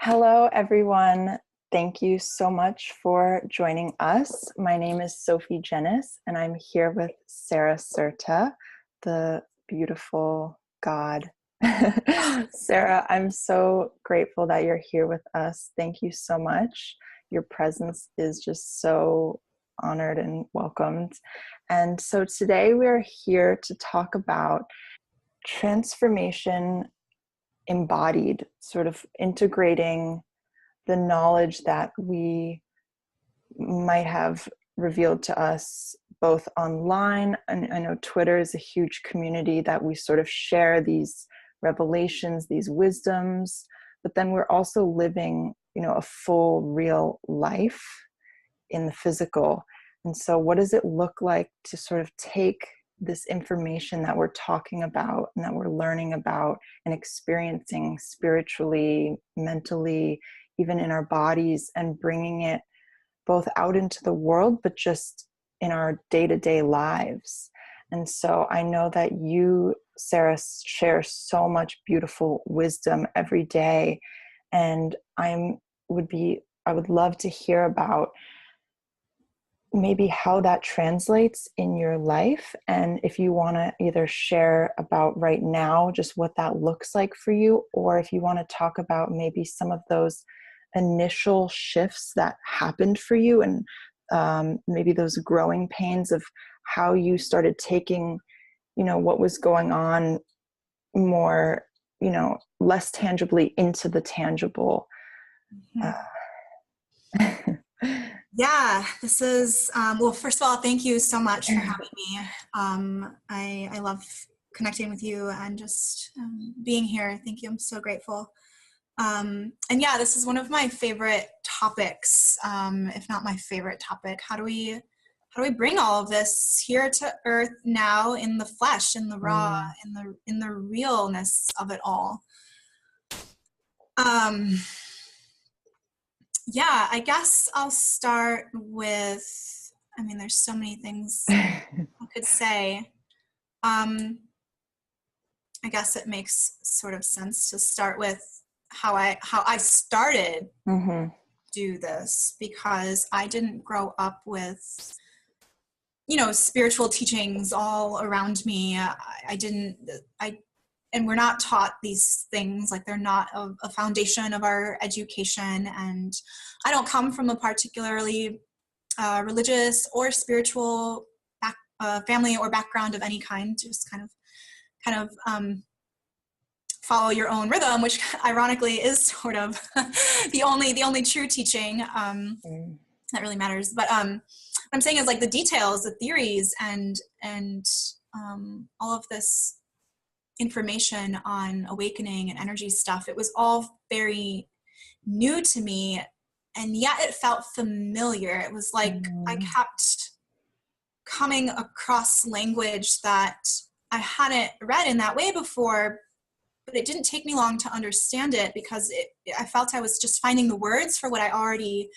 Hello, everyone. Thank you so much for joining us. My name is Sophie Jenis, and I'm here with Sarah Certa, the beautiful God. Sarah, I'm so grateful that you're here with us. Thank you so much. Your presence is just so honored and welcomed. And so today we're here to talk about transformation embodied, sort of integrating the knowledge that we might have revealed to us both online. And I know Twitter is a huge community that we sort of share these revelations, these wisdoms, but then we're also living, a full real life in the physical. And so what does it look like to sort of take this information that we're talking about and that we're learning about and experiencing spiritually, mentally, even in our bodies, and bringing it both out into the world, but just in our day-to-day lives. And so I know that you, Sarah, share so much beautiful wisdom every day. And I would love to hear about maybe how that translates in your life. And if you want to either share about right now, just what that looks like for you, or if you want to talk about maybe some of those initial shifts that happened for you, and maybe those growing pains of how you started taking, what was going on more, less tangibly into the tangible. Yeah, this is, well, first of all, thank you so much for having me. I love connecting with you and just being here. Thank you. I'm so grateful. And yeah, this is one of my favorite topics, if not my favorite topic. How do we bring all of this here to earth now in the flesh, in the raw, in the realness of it all? Yeah, I guess I'll start with, there's so many things I could say. I guess it makes sort of sense to start with how I started do this, because I didn't grow up with, spiritual teachings all around me. And we're not taught these things, like they're not a foundation of our education. And I don't come from a particularly religious or spiritual family or background of any kind. Just kind of follow your own rhythm, which ironically is sort of the only true teaching that really matters. But what I'm saying is, like, the details, the theories, and all of this information on awakening and energy stuff, it was all very new to me, and yet it felt familiar. It was like I kept coming across language that I hadn't read in that way before, but it didn't take me long to understand it, because I felt I was just finding the words for what I already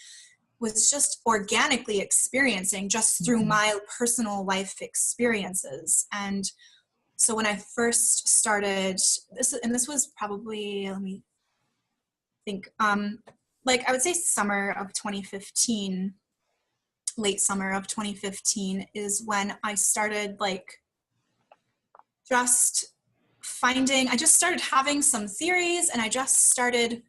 was just organically experiencing just through my personal life experiences. And so when I first started this was probably, let me think, like I would say summer of 2015, late summer of 2015 is when I started I just started having some theories, and I just started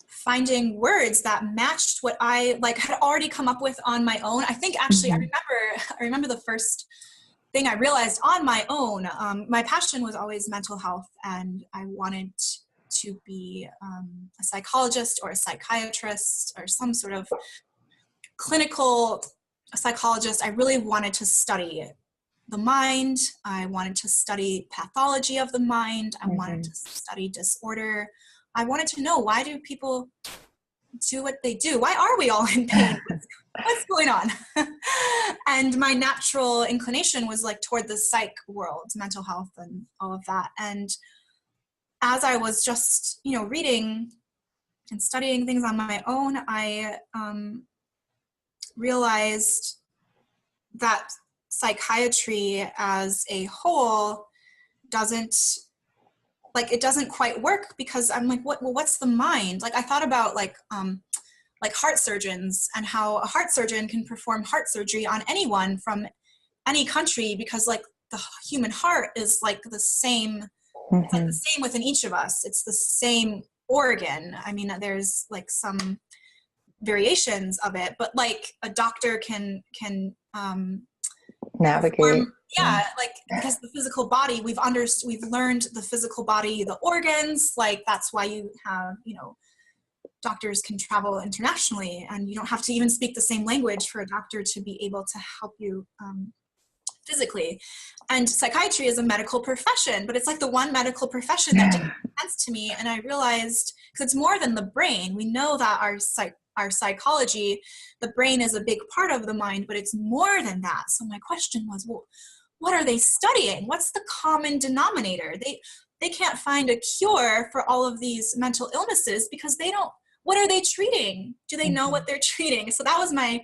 finding words that matched what I had already come up with on my own. I think actually I remember the first thing I realized on my own. My passion was always mental health, and I wanted to be a psychologist or a psychiatrist or some sort of clinical psychologist. I really wanted to study the mind. I wanted to study pathology of the mind. I wanted to study disorder. I wanted to know, why do people do what they do? Why are we all in pain? What's going on? And my natural inclination was toward the psych world, mental health and all of that. And as I was just, reading and studying things on my own, I realized that psychiatry as a whole doesn't like, it doesn't quite work, because I'm like, what's the mind? Like, I thought about like heart surgeons, and how a heart surgeon can perform heart surgery on anyone from any country, because like the human heart is like the same. It's like the same within each of us. It's the same organ. I mean, there's like some variations of it, but like a doctor can navigate. Yeah, like, because the physical body, we've learned the physical body, the organs, like that's why you have, doctors can travel internationally, and you don't have to even speak the same language for a doctor to be able to help you physically. And psychiatry is a medical profession, but it's like the one medical profession that didn't make sense to me. And I realized, because it's more than the brain. We know that our psychology, the brain is a big part of the mind, but it's more than that. So my question was, well, what are they studying? What's the common denominator? They can't find a cure for all of these mental illnesses, because they don't. What are they treating? Do they know what they're treating? So that was my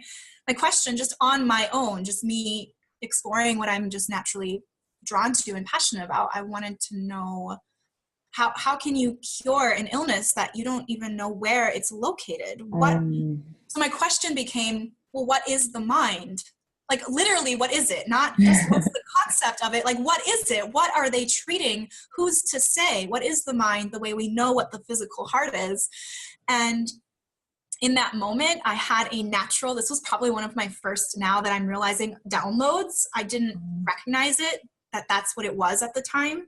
question, just on my own, just me exploring what I'm just naturally drawn to and passionate about. I wanted to know, how can you cure an illness that you don't even know where it's located? So my question became, well, what is the mind? Like, literally, what is it? Not just what's the concept of it. Like, what is it? What are they treating? Who's to say? What is the mind, the way we know what the physical heart is? And in that moment, I had a natural, this was probably one of my first, now that I'm realizing, downloads. I didn't recognize it, that's what it was at the time.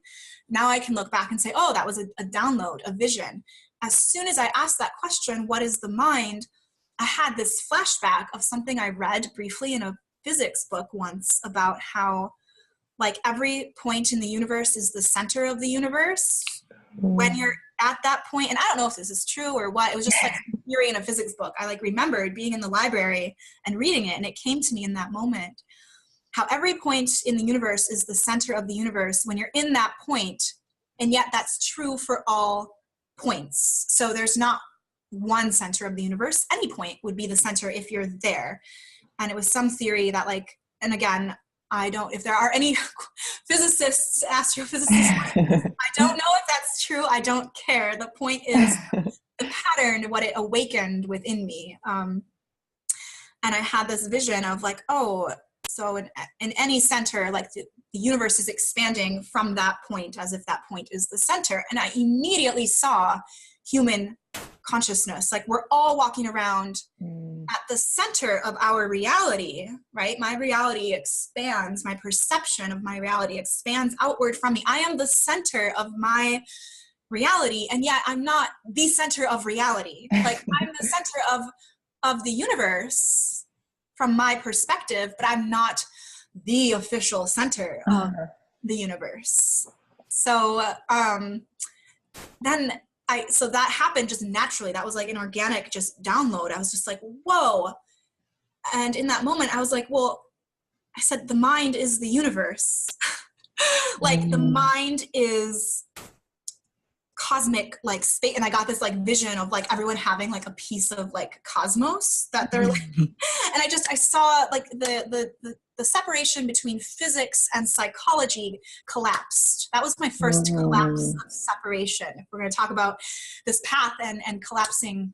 Now I can look back and say, oh, that was a download, a vision. As soon as I asked that question, what is the mind? I had this flashback of something I read briefly in a physics book once, about how like every point in the universe is the center of the universe. When you're at that point, and I don't know if this is true or what, it was just like a theory in a physics book. I like remembered being in the library and reading it, and it came to me in that moment, how every point in the universe is the center of the universe when you're in that point, and yet that's true for all points. So there's not one center of the universe. Any point would be the center if you're there. And it was some theory that, like, and again, if there are any physicists, astrophysicists, I don't know if that's true. I don't care. The point is the pattern, what it awakened within me. And I had this vision of like, oh, so in any center, like the universe is expanding from that point, as if that point is the center. And I immediately saw human consciousness. Like, we're all walking around at the center of our reality, right? My reality expands, my perception of my reality expands outward from me. I am the center of my reality, and yet I'm not the center of reality. Like, I'm the center of the universe from my perspective, but I'm not the official center of the universe. So so that happened just naturally. That was like an organic just download. I was just like, whoa. And in that moment, I was like, well, I said, the mind is the universe. Like, the mind is cosmic, like, space. And I got this like vision of like everyone having like a piece of like cosmos that they're like, and I saw like the separation between physics and psychology collapsed. That was my first collapse of separation. If we're going to talk about this path and collapsing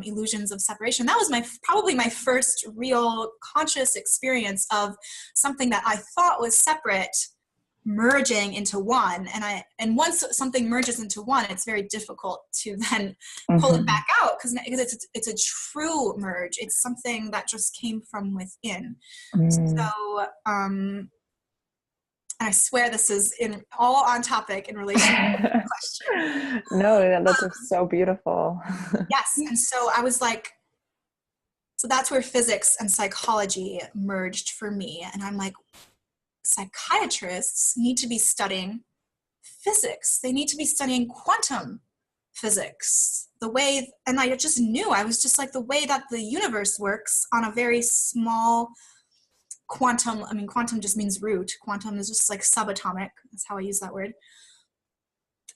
illusions of separation, that was probably my first real conscious experience of something that I thought was separate merging into one. And once something merges into one, it's very difficult to then pull it back out, because it's a true merge. It's something that just came from within. So I swear this is all on topic in relation to the question. No, that's so beautiful. Yes. And so I was like, so that's where physics and psychology merged for me. And I'm like, psychiatrists need to be studying physics. They need to be studying quantum physics. And I just knew, I was just like, the way that the universe works on a very small quantum, I mean, quantum just means root. Quantum is just like subatomic. That's how I use that word.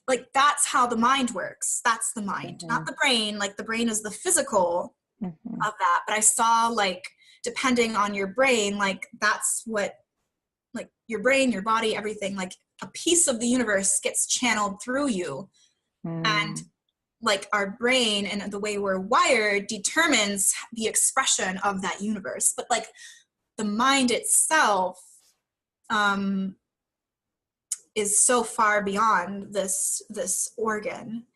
Like, that's how the mind works. That's the mind, not the brain. Like, the brain is the physical of that. But I saw, like, depending on your brain, like, that's what, like, your brain, your body, everything, like, a piece of the universe gets channeled through you. And like our brain and the way we're wired determines the expression of that universe. But like the mind itself is so far beyond this organ.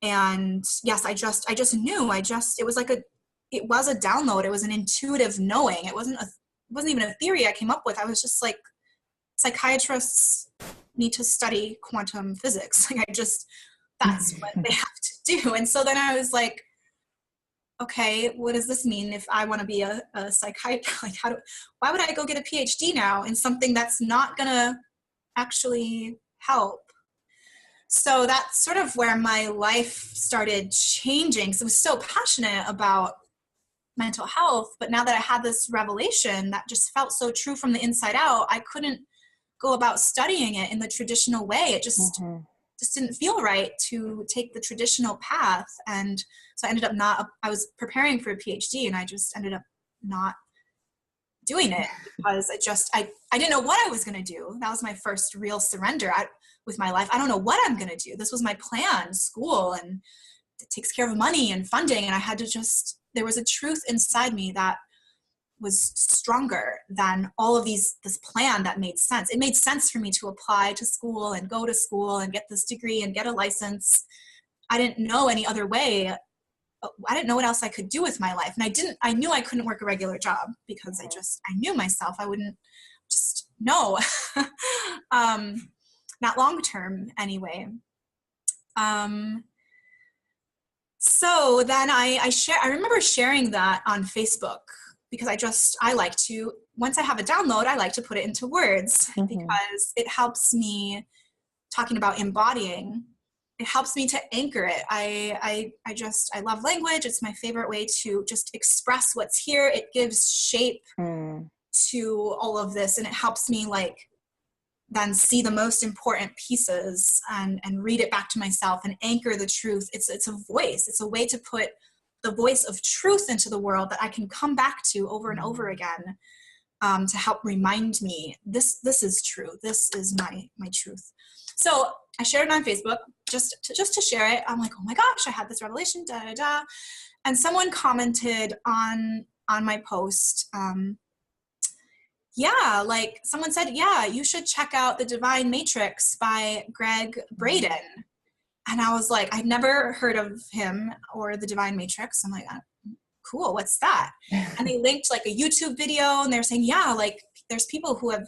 And yes, I just knew. It was like it was a download. It was an intuitive knowing. It wasn't even a theory I came up with. I was just like, psychiatrists need to study quantum physics. Like that's what they have to do. And so then I was like, okay, what does this mean if I want to be a psychiatrist? Like why would I go get a PhD now in something that's not gonna actually help? So that's sort of where my life started changing. So I was so passionate about mental health, but now that I had this revelation that just felt so true from the inside out, I couldn't go about studying it in the traditional way. It just didn't feel right to take the traditional path. And so I ended up I was preparing for a PhD and I just ended up not doing it because I didn't know what I was going to do. That was my first real surrender with my life. I don't know what I'm going to do. This was my plan, school, and it takes care of money and funding. And I had to there was a truth inside me that was stronger than all of this plan that made sense. It made sense for me to apply to school and go to school and get this degree and get a license. I didn't know any other way. I didn't know what else I could do with my life. And I knew I couldn't work a regular job because I knew myself. I wouldn't just know. Not long term anyway. So then I remember sharing that on Facebook because I like to, once I have a download, I like to put it into words because it helps me, talking about embodying, it helps me to anchor it. I love language. It's my favorite way to just express what's here. It gives shape to all of this, and it helps me like then see the most important pieces and read it back to myself and anchor the truth. It's a voice. It's a way to put the voice of truth into the world that I can come back to over and over again to help remind me this is true. This is my truth. So I shared it on Facebook just to share it. I'm like, oh my gosh, I had this revelation, da da da. And someone commented on my post, like someone said, you should check out The Divine Matrix by Gregg Braden. And I was like, I'd never heard of him or The Divine Matrix. I'm like, cool, what's that? And they linked like a YouTube video and they're saying, like there's people who have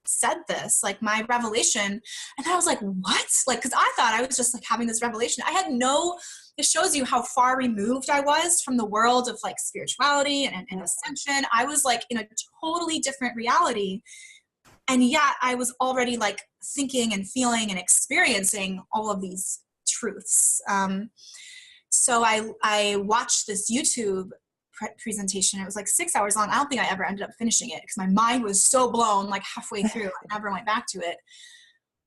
said this, like my revelation. And I was like, what? Like, cause I thought I was just like having this revelation. It shows you how far removed I was from the world of like spirituality and ascension. I was like in a totally different reality. And yet I was already like thinking and feeling and experiencing all of these truths. So I watched this YouTube presentation. It was like 6 hours long. I don't think I ever ended up finishing it because my mind was so blown like halfway through. I never went back to it.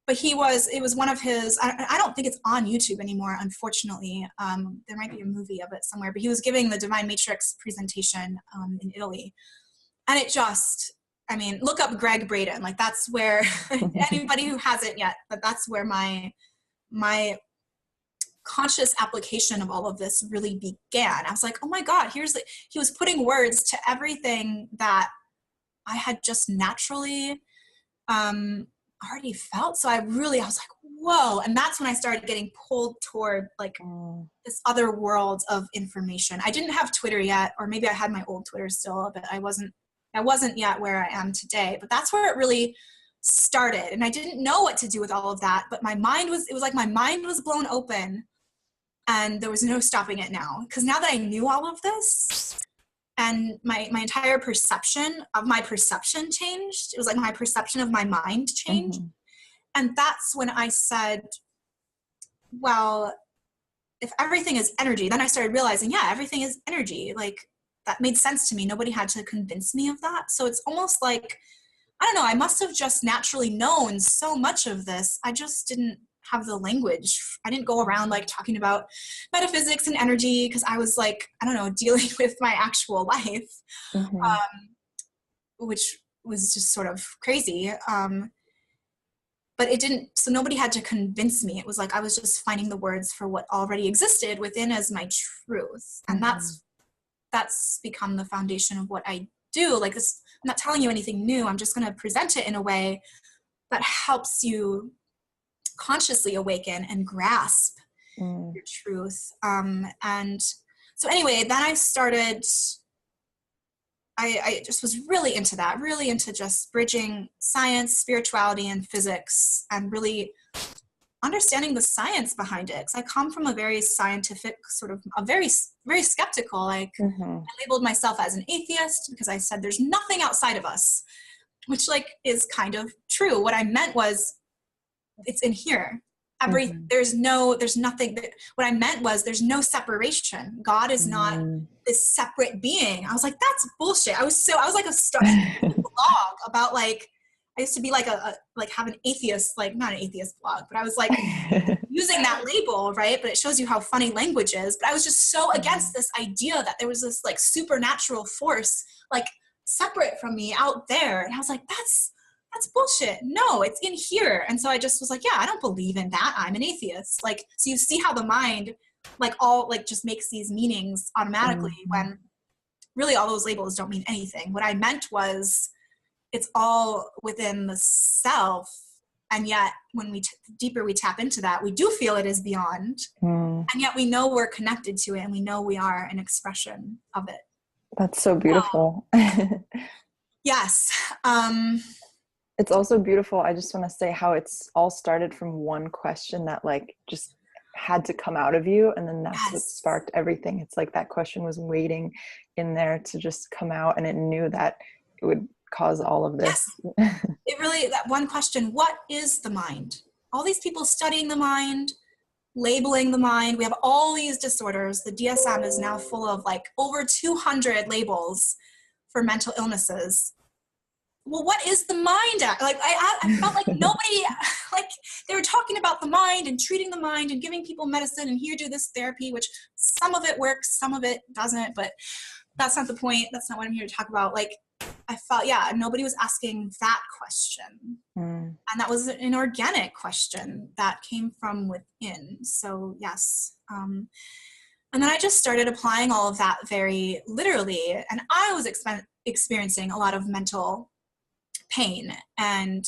But it was one of his, I don't think it's on YouTube anymore, unfortunately. There might be a movie of it somewhere, but he was giving the Divine Matrix presentation in Italy. And it just, look up Gregg Braden. Like that's where, anybody who hasn't yet, but that's where my conscious application of all of this really began. I was like, oh my God, he was putting words to everything that I had just naturally already felt. So I was like, whoa. And that's when I started getting pulled toward like this other world of information. I didn't have Twitter yet, or maybe I had my old Twitter still, but I wasn't yet where I am today. But that's where it really started. And I didn't know what to do with all of that, but it was like my mind was blown open and there was no stopping it now. Because now that I knew all of this, and my entire perception of my perception changed. It was like my perception of my mind changed. And that's when I said, well, if everything is energy, then I started realizing, everything is energy. Like that made sense to me. Nobody had to convince me of that. So it's almost like, I don't know, I must have just naturally known so much of this. I just didn't have the language. I didn't go around like talking about metaphysics and energy because I was like, I don't know, dealing with my actual life, which was just sort of crazy. but it didn't, so nobody had to convince me. It was like I was just finding the words for what already existed within as my truth. And that's become the foundation of what I do. Like this, I'm not telling you anything new. I'm just going to present it in a way that helps you consciously awaken and grasp your truth. And so anyway, then I started, I just was really into that, really into just bridging science, spirituality, and physics, and really understanding the science behind it. Because I come from a very scientific sort of, a very, very skeptical, like I labeled myself as an atheist because I said there's nothing outside of us, which like is kind of true. What I meant was it's in here. There's nothing that, what I meant was there's no separation. God is not this separate being. I was like, that's bullshit. I was like a blog about like, I used to be like have an atheist, like not an atheist blog, but I was like using that label, right? But it shows you how funny language is. But I was just so against this idea that there was this like supernatural force, like separate from me out there. And I was like, that's bullshit. No, it's in here. And so I just was like, yeah, I don't believe in that. I'm an atheist. Like, so you see how the mind like all like just makes these meanings automatically when really all those labels don't mean anything. What I meant was it's all within the self. And yet when the deeper we tap into that, we do feel it is beyond. And yet we know we're connected to it and we know we are an expression of it. That's so beautiful. Yes. It's also beautiful. I just want to say how it's all started from one question that like just had to come out of you. And then that's what sparked everything. It's like that question was waiting in there to just come out, and it knew that it would cause all of this. Yes. It really, that one question, what is the mind? All these people studying the mind, labeling the mind. We have all these disorders. The DSM is now full of like over 200 labels for mental illnesses. Well, what is the mind? Like I felt like nobody, like they were talking about the mind and treating the mind and giving people medicine and here, do this therapy, which some of it works, some of it doesn't, but that's not the point. That's not what I'm here to talk about. Like I felt, yeah, nobody was asking that question. And that was an organic question that came from within. So yes. And then I just started applying all of that very literally. And I was experiencing a lot of mental pain and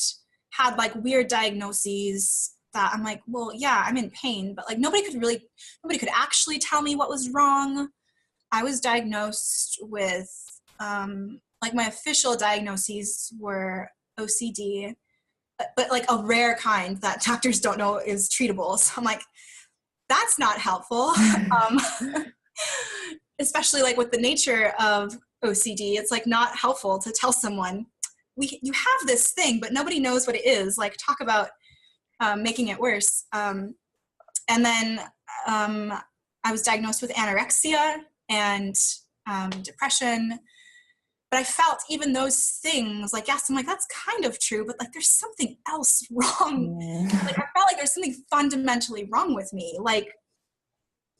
had like weird diagnoses that I'm like, well, yeah, I'm in pain, but like nobody could actually tell me what was wrong. I was diagnosed with, like my official diagnoses were OCD, but like a rare kind that doctors don't know is treatable. So I'm like, that's not helpful. Especially like with the nature of OCD, it's like not helpful to tell someone, you have this thing, but nobody knows what it is. Like talk about making it worse. And then I was diagnosed with anorexia and depression. But I felt even those things, like, yes, I'm like, that's kind of true, but like there's something else wrong. Like I felt like there's something fundamentally wrong with me. Like,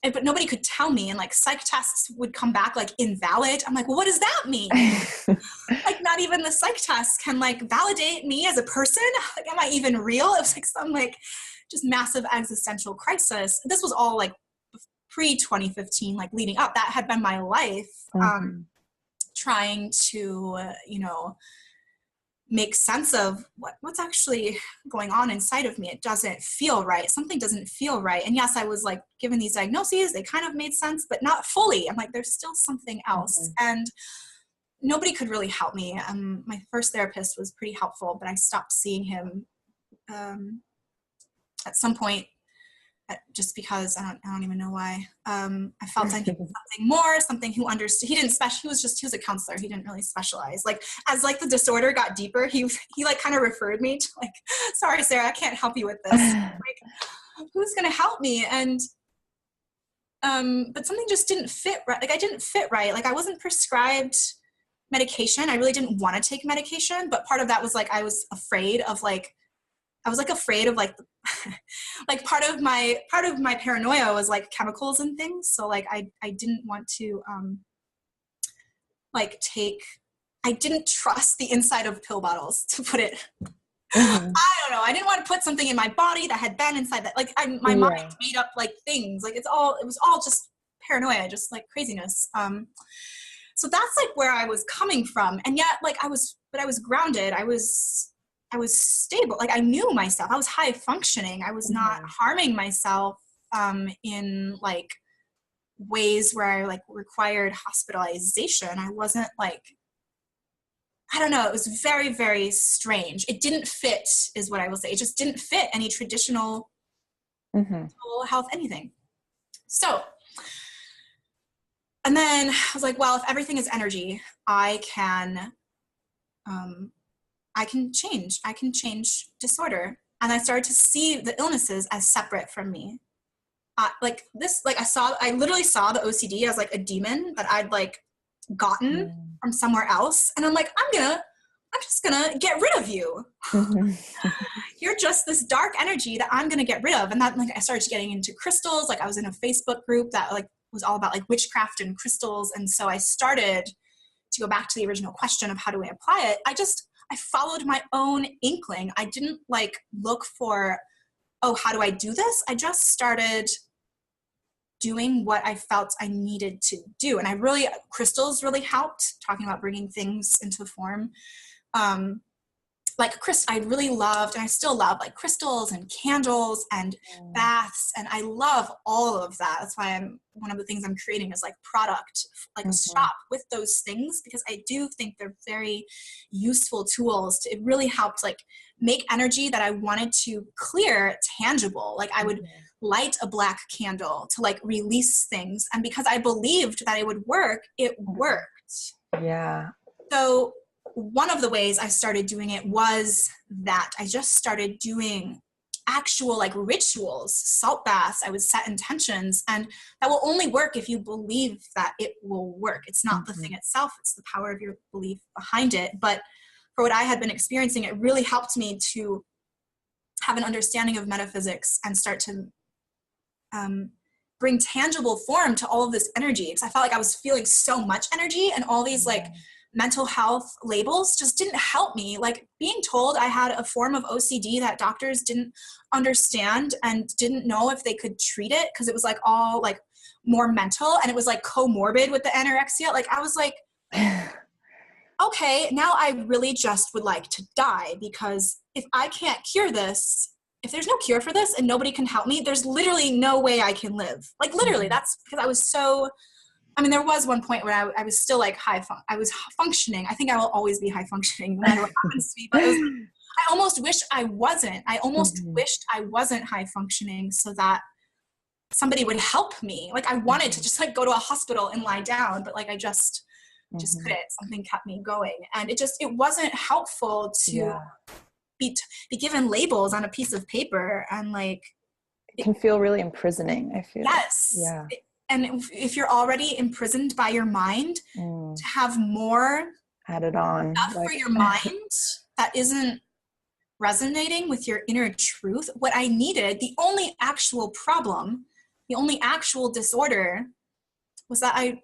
but nobody could tell me, and like psych tests would come back like invalid. I'm like, well, what does that mean? Like not even the psych tests can like validate me as a person. Like, am I even real? It was like some like just massive existential crisis. This was all like pre-2015, like leading up. That had been my life, trying to, make sense of what's actually going on inside of me. It doesn't feel right. Something doesn't feel right. And yes, I was like given these diagnoses, they kind of made sense, but not fully. I'm like, there's still something else. And nobody could really help me. My first therapist was pretty helpful, but I stopped seeing him at some point, just because I don't even know why. I felt I needed something more, something who understood. He was a counselor. He didn't really specialize. Like as like the disorder got deeper, he like kind of referred me to like, sorry, Sarah, I can't help you with this. Like, who's going to help me? And, but something just didn't fit right. Like I didn't fit right. Like I wasn't prescribed medication. I really didn't want to take medication, but part of that was like, I was afraid of like like part of my paranoia was like chemicals and things. So like I didn't want to I didn't trust the inside of pill bottles, to put it Mm-hmm. I don't know. I didn't want to put something in my body that had been inside that. Like my mind Yeah. made up like things. Like it was all just paranoia, just like craziness. So that's like where I was coming from. And yet like I was grounded. I was stable. Like I knew myself. I was high functioning. I was not Mm-hmm. harming myself in like ways where I like required hospitalization. I wasn't like, I don't know, it was very, very strange. It didn't fit, is what I will say. It just didn't fit any traditional Mm-hmm. health anything. So, and then I was like, well, if everything is energy, I can change. I can change disorder. And I started to see the illnesses as separate from me. Like I literally saw the OCD as like a demon that I'd like gotten from somewhere else. And I'm like, I'm just gonna get rid of you. Mm-hmm. You're just this dark energy that I'm gonna get rid of. And that, like, I started getting into crystals. Like I was in a Facebook group that like was all about like witchcraft and crystals. And so I started to go back to the original question of how do we apply it. I followed my own inkling. I didn't like look for, oh, how do I do this? I just started doing what I felt I needed to do. And crystals really helped, talking about bringing things into form. Like I really loved, and I still love like crystals and candles and baths. And I love all of that. That's why one of the things I'm creating is like product, like a shop with those things, because I do think they're very useful tools. It really helped like make energy that I wanted to clear tangible. Like I would light a black candle to like release things. And because I believed that it would work, it worked. Yeah. So one of the ways I started doing it was that I just started doing actual like rituals, salt baths. I would set intentions, and that will only work if you believe that it will work. It's not the thing itself, it's the power of your belief behind it. But for what I had been experiencing, it really helped me to have an understanding of metaphysics and start to bring tangible form to all of this energy. Because I felt like I was feeling so much energy, and all these like mental health labels just didn't help me. Like being told I had a form of OCD that doctors didn't understand and didn't know if they could treat it, because it was like all like more mental, and it was like comorbid with the anorexia. Like I was like, okay, now I really just would like to die, because if I can't cure this, if there's no cure for this and nobody can help me, there's literally no way I can live. Like literally, that's because I was so, I mean, there was one point where I was still like I was functioning. I think I will always be high functioning no matter what happens to me. But it was like, I almost wished I wasn't. I almost wished I wasn't high functioning so that somebody would help me. Like I wanted to just like go to a hospital and lie down, but like I just couldn't. Something kept me going, and it wasn't helpful to be given labels on a piece of paper, and like it can feel really imprisoning. I feel. Yes. Yeah. And if you're already imprisoned by your mind, to have more added on stuff for your mind that isn't resonating with your inner truth. What I needed, the only actual problem, the only actual disorder, was that I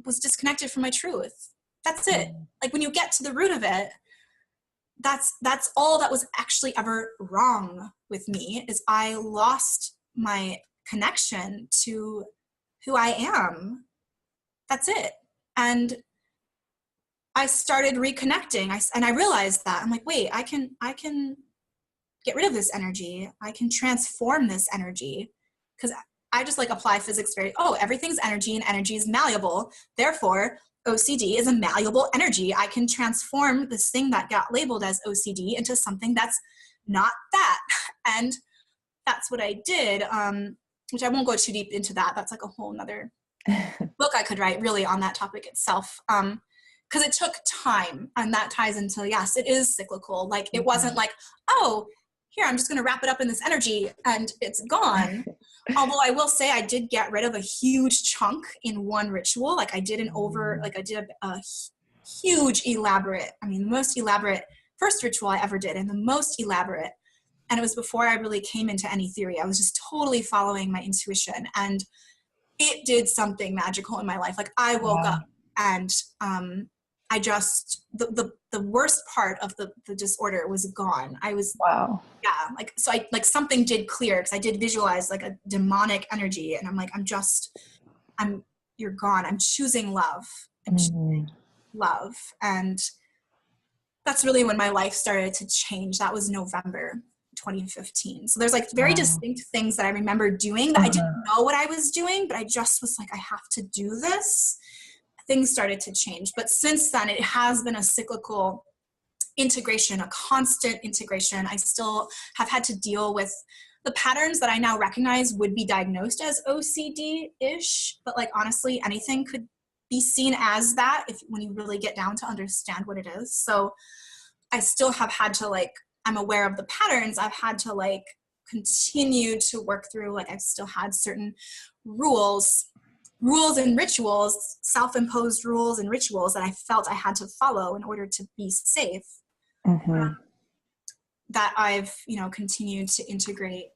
was disconnected from my truth. That's it. Like when you get to the root of it, that's all that was actually ever wrong with me, is I lost my connection to who I am. That's it. And I started reconnecting. And I realized that I'm like, wait, I can get rid of this energy. I can transform this energy, because I just like apply physics everything's energy and energy is malleable. Therefore, OCD is a malleable energy. I can transform this thing that got labeled as OCD into something that's not that. And that's what I did, which I won't go too deep into that. That's like a whole nother book I could write really on that topic itself. Because it took time, and that ties into, yes, it is cyclical. Like it wasn't like, oh, here, I'm just going to wrap it up in this energy and it's gone. Although I will say I did get rid of a huge chunk in one ritual. Like I did a huge elaborate, the most elaborate first ritual I ever did, and the most elaborate. And it was before I really came into any theory. I was just totally following my intuition, and it did something magical in my life. Like I woke up and I just, the worst part of the disorder was gone. I was, Wow. yeah, like, so I, like something did clear because I did visualize like a demonic energy. And I'm like, you're gone. I'm choosing love. I'm choosing love. And that's really when my life started to change. That was November 2015. So there's like very Wow. distinct things that I remember doing that I didn't know what I was doing, but I just was like, I have to do this. Things started to change. But since then, it has been a cyclical integration, a constant integration. I still have had to deal with the patterns that I now recognize would be diagnosed as OCD-ish, but like honestly, anything could be seen as that if when you really get down to understand what it is. So I still have had to like, I'm aware of the patterns. I've had to like continue to work through, like I've still had certain rules and rituals, self-imposed rules and rituals that I felt I had to follow in order to be safe. That I've, continued to integrate.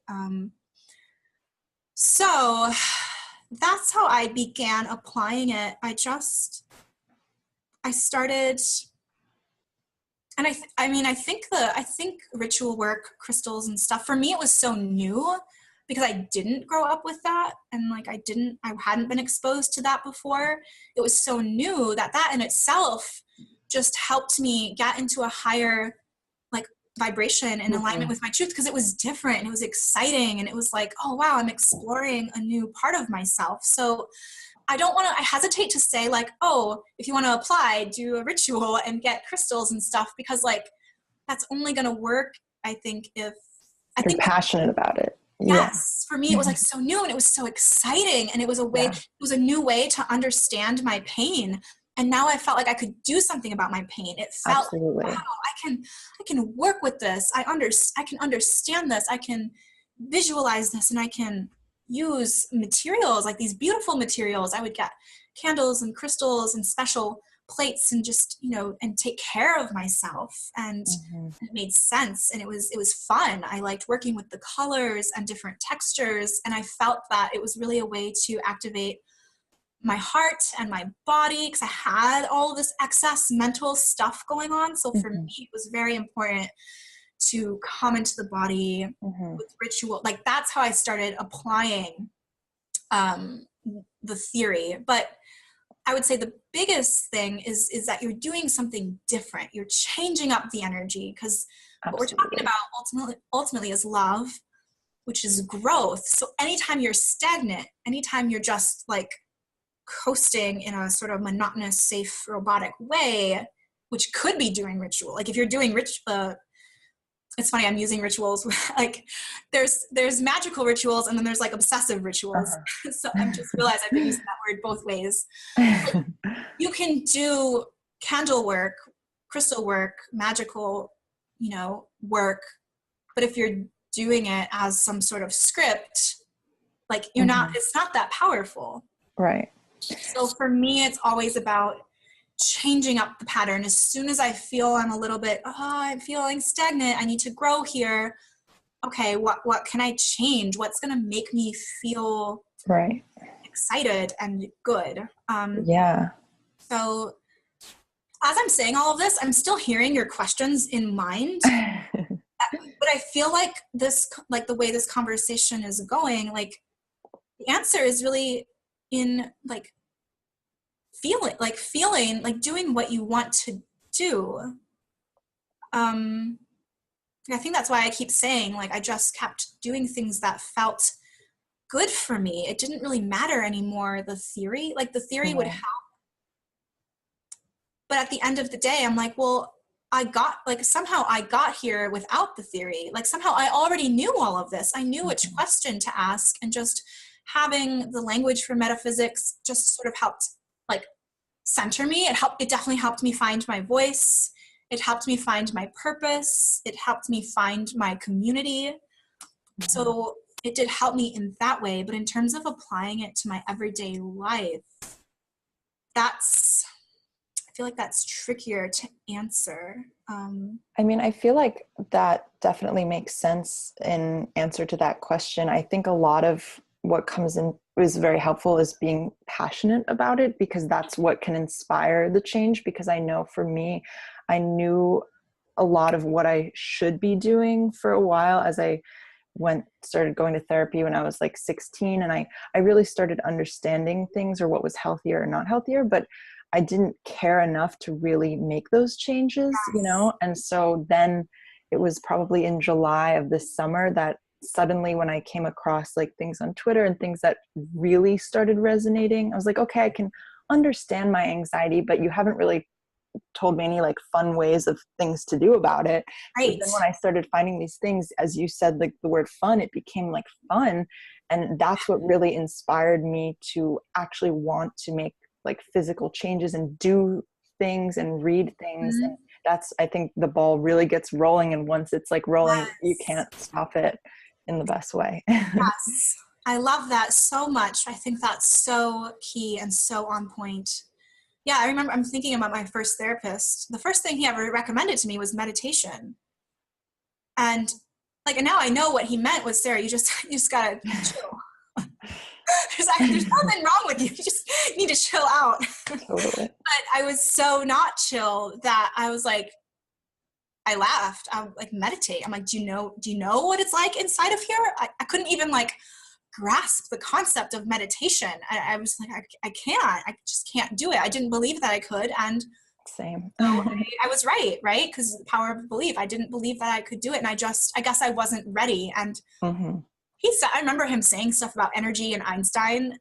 So that's how I began applying it. I started, and I think ritual work, crystals and stuff, for me, it was so new because I didn't grow up with that. And like, I hadn't been exposed to that before. It was so new that in itself just helped me get into a higher like vibration and alignment with my truth, because it was different and it was exciting. And it was like, oh wow, I'm exploring a new part of myself. So I hesitate to say like, oh, if you want to apply, do a ritual and get crystals and stuff, because like, that's only going to work, I think, if you're passionate about it. Yes. For me, it was like so new and it was so exciting. And it was it was a new way to understand my pain. And now I felt like I could do something about my pain. It felt like, wow, I can work with this. I can understand this. I can visualize this, and I can use materials, like these beautiful materials. I would get candles and crystals and special plates and just, and take care of myself. And it made sense. And it was fun. I liked working with the colors and different textures. And I felt that it was really a way to activate my heart and my body, because I had all of this excess mental stuff going on. So for me, it was very important to come into the body with ritual. Like that's how I started applying the theory. But I would say the biggest thing is that you're doing something different. You're changing up the energy, because what we're talking about ultimately is love, which is growth. So anytime you're stagnant, anytime you're just like coasting in a sort of monotonous, safe, robotic way, which could be doing ritual. Like if you're doing it's funny, I'm using rituals like there's magical rituals and then there's like obsessive rituals. So I'm just realized I've been using that word both ways. You can do candle work, crystal work, magical, work, but if you're doing it as some sort of script, like it's not that powerful. Right. So for me, it's always about changing up the pattern. As soon as I feel I'm a little bit, I'm feeling stagnant, I need to grow here. Okay, what can I change? What's going to make me feel excited and good? So as I'm saying all of this, I'm still hearing your questions in mind. But I feel like the way this conversation is going, like the answer is really in like feeling like doing what you want to do. I think that's why I keep saying, like, I just kept doing things that felt good for me. It didn't really matter anymore, the theory. Like the theory would help, but at the end of the day, I'm like, well, somehow I got here without the theory. Like somehow I already knew all of this. I knew which question to ask, and just having the language for metaphysics just sort of helped like center me. It definitely helped me find my voice. It helped me find my purpose. It helped me find my community. So it did help me in that way. But in terms of applying it to my everyday life, I feel like that's trickier to answer. I feel like that definitely makes sense in answer to that question. I think a lot of what comes was very helpful is being passionate about it, because that's what can inspire the change. Because I know for me, I knew a lot of what I should be doing for a while as I started going to therapy when I was like 16, and I really started understanding things, or what was healthier or not healthier, but I didn't care enough to really make those changes, And so then it was probably in July of this summer that suddenly, when I came across like things on Twitter and things that really started resonating, I was like, okay, I can understand my anxiety, but you haven't really told me any like fun ways of things to do about it. Right. So then when I started finding these things, as you said, like the word fun, it became like fun. And that's what really inspired me to actually want to make like physical changes and do things and read things. Mm-hmm. And that's, I think the ball really gets rolling. And once it's like rolling, Yes. you can't stop it in the best way. Yes. I love that so much. I think that's so key and so on point. Yeah, I remember I'm thinking about my first therapist. The first thing he ever recommended to me was meditation. And like, and now I know what he meant was, Sarah, you just gotta chill. There's nothing wrong with you. You just need to chill out. Totally. But I was so not chill that I was like, I laughed. I'm like, meditate. I'm like, do you know what it's like inside of here? I couldn't even like grasp the concept of meditation. I was like, I just can't do it. I didn't believe that I could. And same. so I was right? Because the power of belief. I didn't believe that I could do it. And I guess I wasn't ready. And Mm-hmm. I remember him saying stuff about energy and Einstein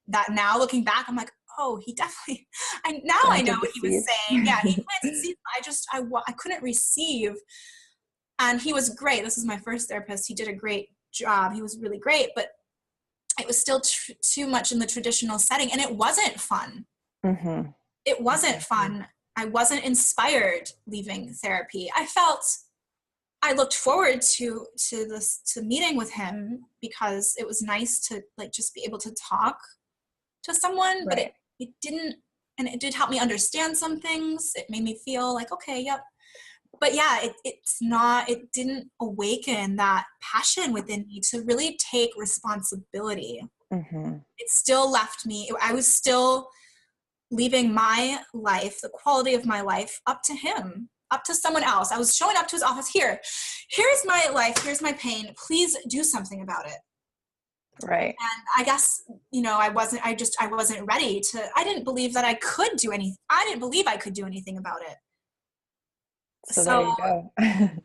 that now looking back, I'm like, oh, he definitely, I know what he was saying. Yeah, he planted seeds. I couldn't receive. And he was great. This is my first therapist. He did a great job. He was really great, but it was still too much in the traditional setting. And it wasn't fun. Mm-hmm. It wasn't fun. I wasn't inspired leaving therapy. I looked forward to meeting with him because it was nice to like just be able to talk to someone, but it didn't, and it did help me understand some things. It made me feel like, okay, yep. But yeah, it didn't awaken that passion within me to really take responsibility. Mm-hmm. It still left me, I was still leaving my life, the quality of my life, up to him, up to someone else. I was showing up to his office. Here's my life. Here's my pain. Please do something about it. Right. And I guess, I wasn't ready I didn't believe that I could do anything. I didn't believe I could do anything about it. So there you go.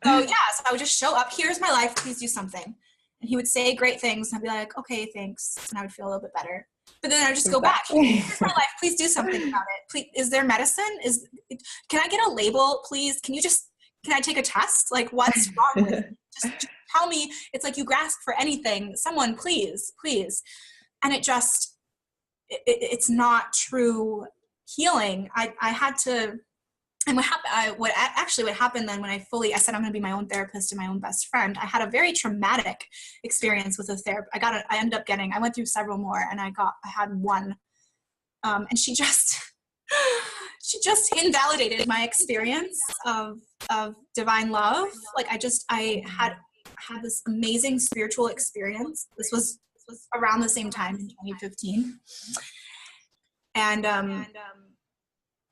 So I would just show up. Here's my life. Please do something. And he would say great things. And I'd be like, okay, thanks. And I would feel a little bit better. But then I would just go back. Here's my life. Please do something about it. Please, is there medicine? Can I get a label, please? Can I take a test? Like, what's wrong with me? Just tell me. It's like you grasp for anything. Someone, please. And it's not true healing. I had to, and what happened then when I said I'm going to be my own therapist and my own best friend, I had a very traumatic experience with a therapist. I went through several more, and I had one, and she just invalidated my experience of divine love. Like I had this amazing spiritual experience. This was around the same time in 2015. And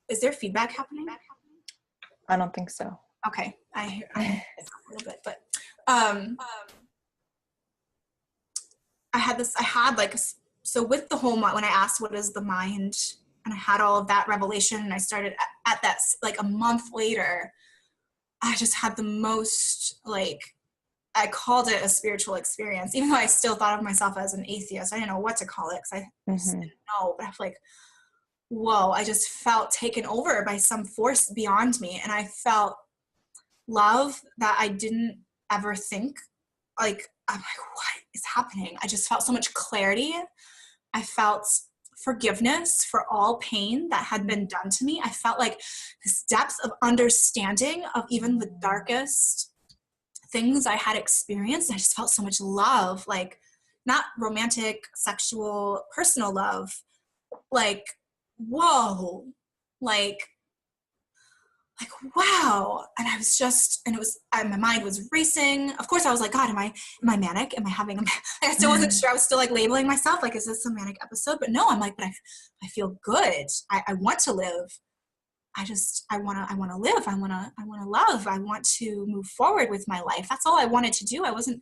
is there feedback happening? I don't think so. Okay, I a little bit, but so with the whole, when I asked what is the mind, and I had all of that revelation, and I started at that, like a month later, I just had the most, like, I called it a spiritual experience, even though I still thought of myself as an atheist. I didn't know what to call it because I just didn't know, but I was like, whoa, I just felt taken over by some force beyond me. And I felt love that I didn't ever think. Like, I'm like, what is happening? I just felt so much clarity. I felt forgiveness for all pain that had been done to me. I felt like this depth of understanding of even the darkest things I had experienced. I just felt so much love, like not romantic, sexual, personal love, like, whoa, like like, wow. And I was just, and it was, my mind was racing. Of course I was like, God, am I manic? Am I having I still wasn't sure. I was still like labeling myself. Like, is this a manic episode? But no, I'm like, but I feel good. I want to live. I want to live. I want to love. I want to move forward with my life. That's all I wanted to do. I wasn't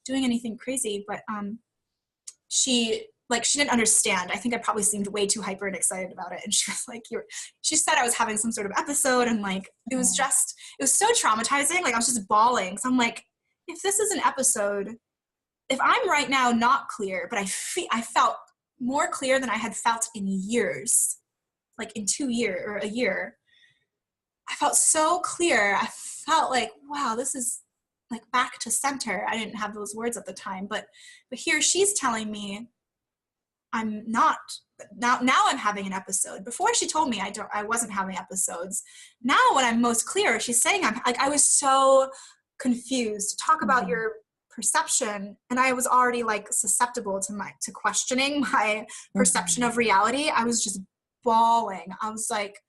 doing anything crazy, but, she didn't understand. I think I probably seemed way too hyper and excited about it. And she was like, she said I was having some sort of episode, and like, it was so traumatizing. Like, I was just bawling. So I'm like, if this is an episode, if I'm right now not clear, but I felt more clear than I had felt in years, like in 2 years or a year, I felt so clear. I felt like, wow, this is like back to center. I didn't have those words at the time, but here she's telling me I'm not, now I'm having an episode. Before she told me I wasn't having episodes. Now when I'm most clear, she's saying I'm like, I was so confused. Talk about your perception. And I was already like susceptible to questioning my perception of reality. I was just bawling. I was like,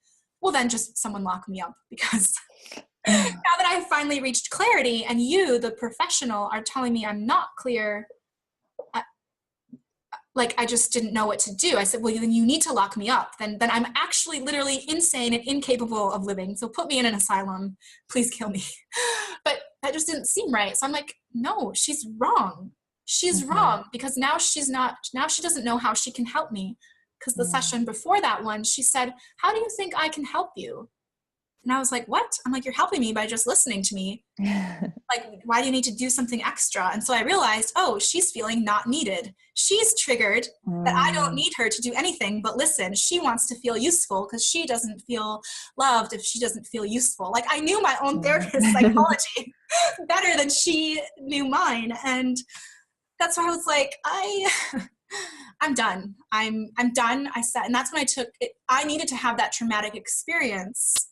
well, then just someone lock me up, because now that I've finally reached clarity and you, the professional, are telling me I'm not clear, I just didn't know what to do. I said, well, then you need to lock me up. Then I'm actually literally insane and incapable of living. So put me in an asylum. Please kill me. But that just didn't seem right. So I'm like, no, she's wrong. She's wrong, because now she doesn't know how she can help me. Because the session before that one, she said, how do you think I can help you? And I was like, what? I'm like, you're helping me by just listening to me. Like, why do you need to do something extra? And so I realized, oh, she's feeling not needed. She's triggered that I don't need her to do anything but listen. She wants to feel useful because she doesn't feel loved if she doesn't feel useful. Like, I knew my own therapist's psychology better than she knew mine. And that's why I was like, I'm done. I'm done. I said, and that's when I took it. I needed to have that traumatic experience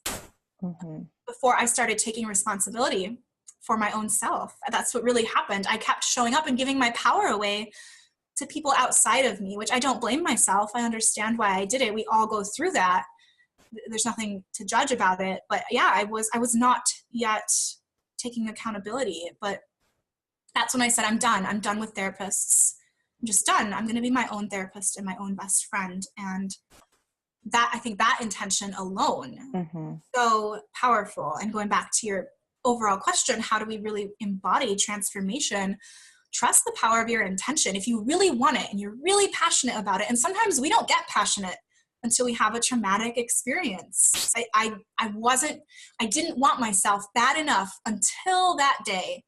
before I started taking responsibility for my own self. That's what really happened. I kept showing up and giving my power away to people outside of me, which I don't blame myself. I understand why I did it. We all go through that. There's nothing to judge about it. But yeah, I was not yet taking accountability. But that's when I said, I'm done. I'm done with therapists. I'm just done. I'm going to be my own therapist and my own best friend. And that, I think that intention alone, so powerful. And going back to your overall question, how do we really embody transformation? Trust the power of your intention. If you really want it and you're really passionate about it, and sometimes we don't get passionate until we have a traumatic experience. I didn't want myself bad enough until that day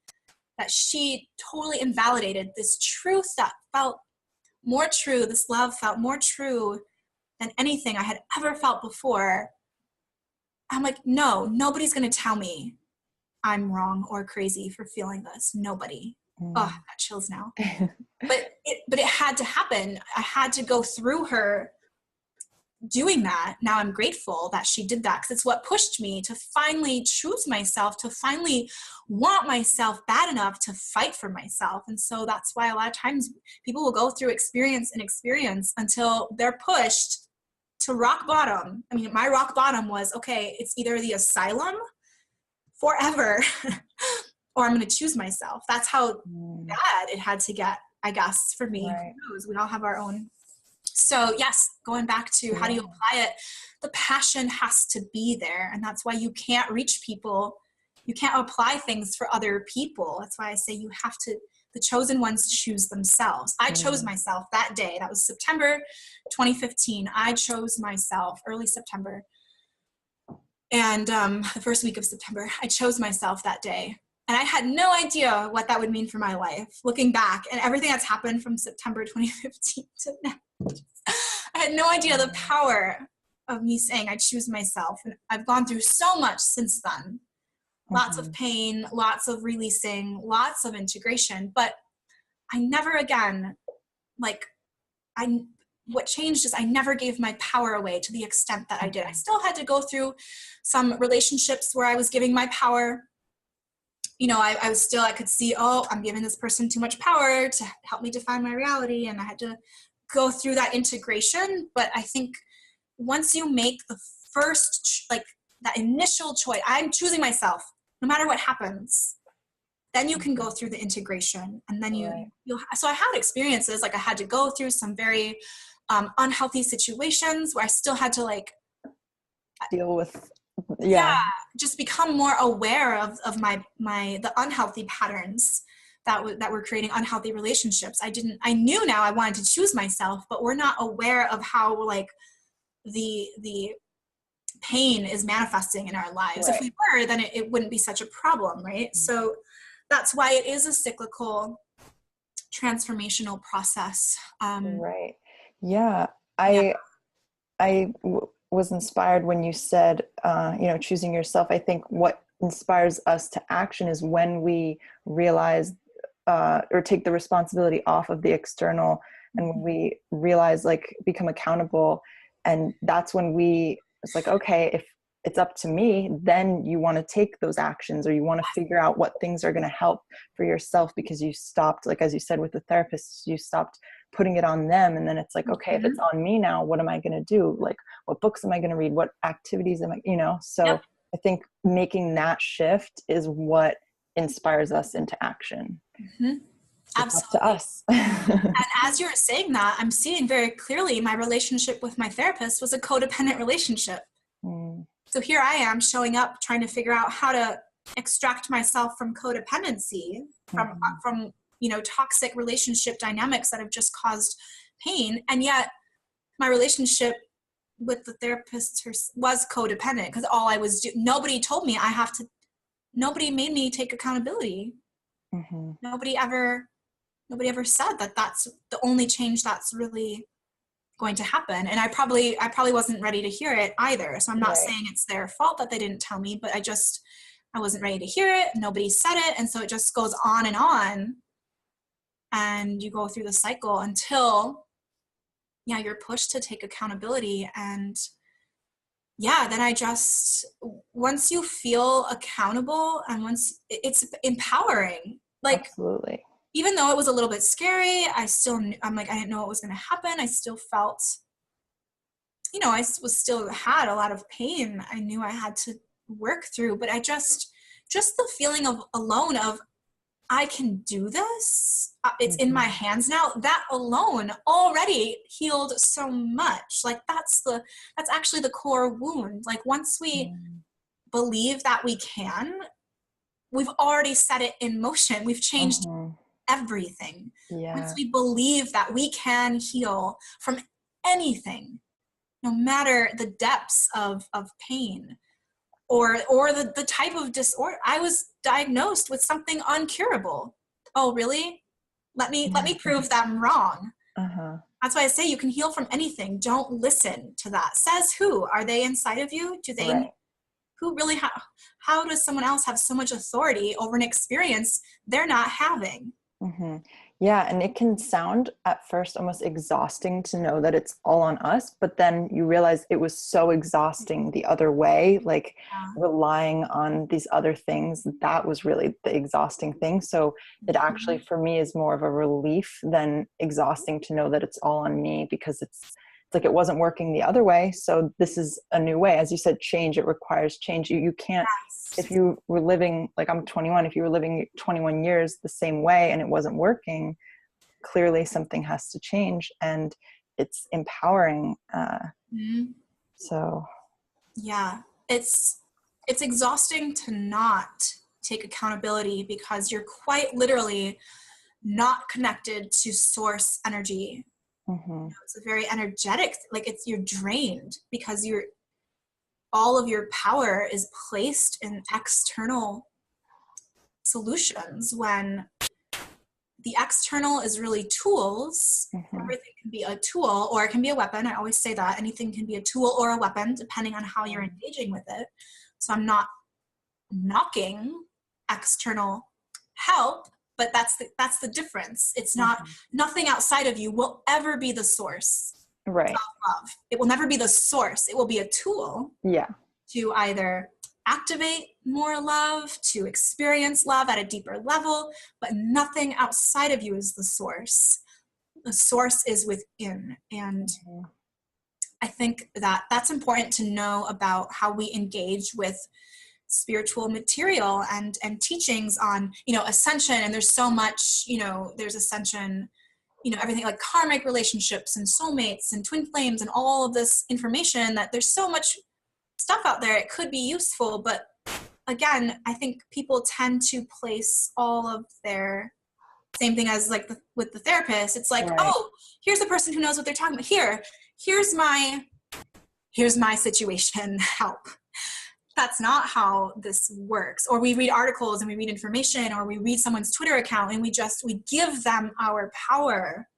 that she totally invalidated this truth that felt more true. This love felt more true than anything I had ever felt before. I'm like, no, nobody's going to tell me I'm wrong or crazy for feeling this. Nobody. Oh, that chills now. But it had to happen. I had to go through her doing that. Now I'm grateful that she did that, because it's what pushed me to finally choose myself, to finally want myself bad enough to fight for myself. And so that's why a lot of times people will go through experience and experience until they're pushed to rock bottom. I mean, my rock bottom was, okay, it's either the asylum forever or I'm going to choose myself. That's how bad it had to get, I guess, for me. Right. Who knows? We all have our own. So yes, going back to how do you apply it, the passion has to be there. And that's why you can't reach people. You can't apply things for other people. That's why I say you have to, the chosen ones choose themselves. I chose myself that day. That was September 2015. I chose myself, early September. And the first week of September, I chose myself that day. And I had no idea what that would mean for my life, looking back and everything that's happened from September 2015 to now. I had no idea the power of me saying I choose myself. And I've gone through so much since then. Lots of pain, lots of releasing, lots of integration. But I never again, what changed is I never gave my power away to the extent that I did. I still had to go through some relationships where I was giving my power. You know, I could see, oh, I'm giving this person too much power to help me define my reality. And I had to go through that integration. But I think once you make the first, that initial choice, I'm choosing myself, no matter what happens, then you can go through the integration. And then so I had experiences, like I had to go through some very unhealthy situations where I still had to like deal with, just become more aware of the unhealthy patterns that were creating unhealthy relationships. I knew now I wanted to choose myself, but we're not aware of how like the pain is manifesting in our lives. If we were, then it wouldn't be such a problem, right? So that's why it is a cyclical transformational process. Right. Yeah. I was inspired when you said, choosing yourself. I think what inspires us to action is when we realize or take the responsibility off of the external, and when we realize, like, become accountable. And that's when it's like, okay, if it's up to me, then you want to take those actions, or you want to figure out what things are going to help for yourself, because you stopped, like, as you said with the therapist, you stopped putting it on them. And then it's like, okay, if it's on me now, what am I going to do? Like, what books am I going to read? What activities am I, so I think making that shift is what inspires us into action. Absolutely. Up to us. And as you're saying that, I'm seeing very clearly my relationship with my therapist was a codependent relationship. So here I am showing up, trying to figure out how to extract myself from codependency, from toxic relationship dynamics that have just caused pain. And yet my relationship with the therapist was codependent, because all I was doing, nobody told me nobody made me take accountability. Nobody ever said that that's the only change that's really going to happen. And I probably wasn't ready to hear it either. So I'm not saying it's their fault that they didn't tell me, but I wasn't ready to hear it. Nobody said it. And so it just goes on. And you go through the cycle until, you're pushed to take accountability. And then once you feel accountable, and once it's empowering, like, absolutely. Even though it was a little bit scary, I didn't know what was going to happen. I still felt, I still had a lot of pain I knew I had to work through, but I just the feeling of alone of, I can do this. It's in my hands now. That alone already healed so much. Like, that's actually the core wound. Like, once we believe that we can, we've already set it in motion. We've changed everything. Once we believe that we can heal from anything, no matter the depths of pain or the type of disorder. I was diagnosed with something uncurable. Oh, really? Let me prove them wrong. That's why I say you can heal from anything. Don't listen to that. Says who? Are they inside of you? Do they who really how does someone else have so much authority over an experience they're not having? Yeah, and it can sound at first almost exhausting to know that it's all on us, but then you realize it was so exhausting the other way, like relying on these other things. That was really the exhausting thing. So it actually, for me, is more of a relief than exhausting to know that it's all on me, because it's like it wasn't working the other way. So this is a new way. As you said, change, it requires change. You can't, if you were living, like, I'm 21, if you were living 21 years the same way and it wasn't working, clearly something has to change, and it's empowering. So. Yeah, it's exhausting to not take accountability, because you're quite literally not connected to source energy. It's a very energetic, like, you're drained because all of your power is placed in external solutions, when the external is really tools. Everything can be a tool, or it can be a weapon. I always say that anything can be a tool or a weapon, depending on how you're engaging with it. So I'm not knocking external help, but that's the difference. It's not, nothing outside of you will ever be the source of love. It will never be the source. It will be a tool to either activate more love, to experience love at a deeper level, but nothing outside of you is the source. The source is within. And I think that that's important to know about how we engage with spiritual material and teachings on, ascension. And there's so much, there's ascension, everything like karmic relationships and soulmates and twin flames and all of this information, that there's so much stuff out there. It could be useful, but again, I think people tend to place all of their, same thing as like with the therapist. It's like, Right. oh, here's a person who knows what they're talking about. Here's my situation. Help. That's not how this works. Or we read articles and we read information, or we read someone's Twitter account and we give them our power.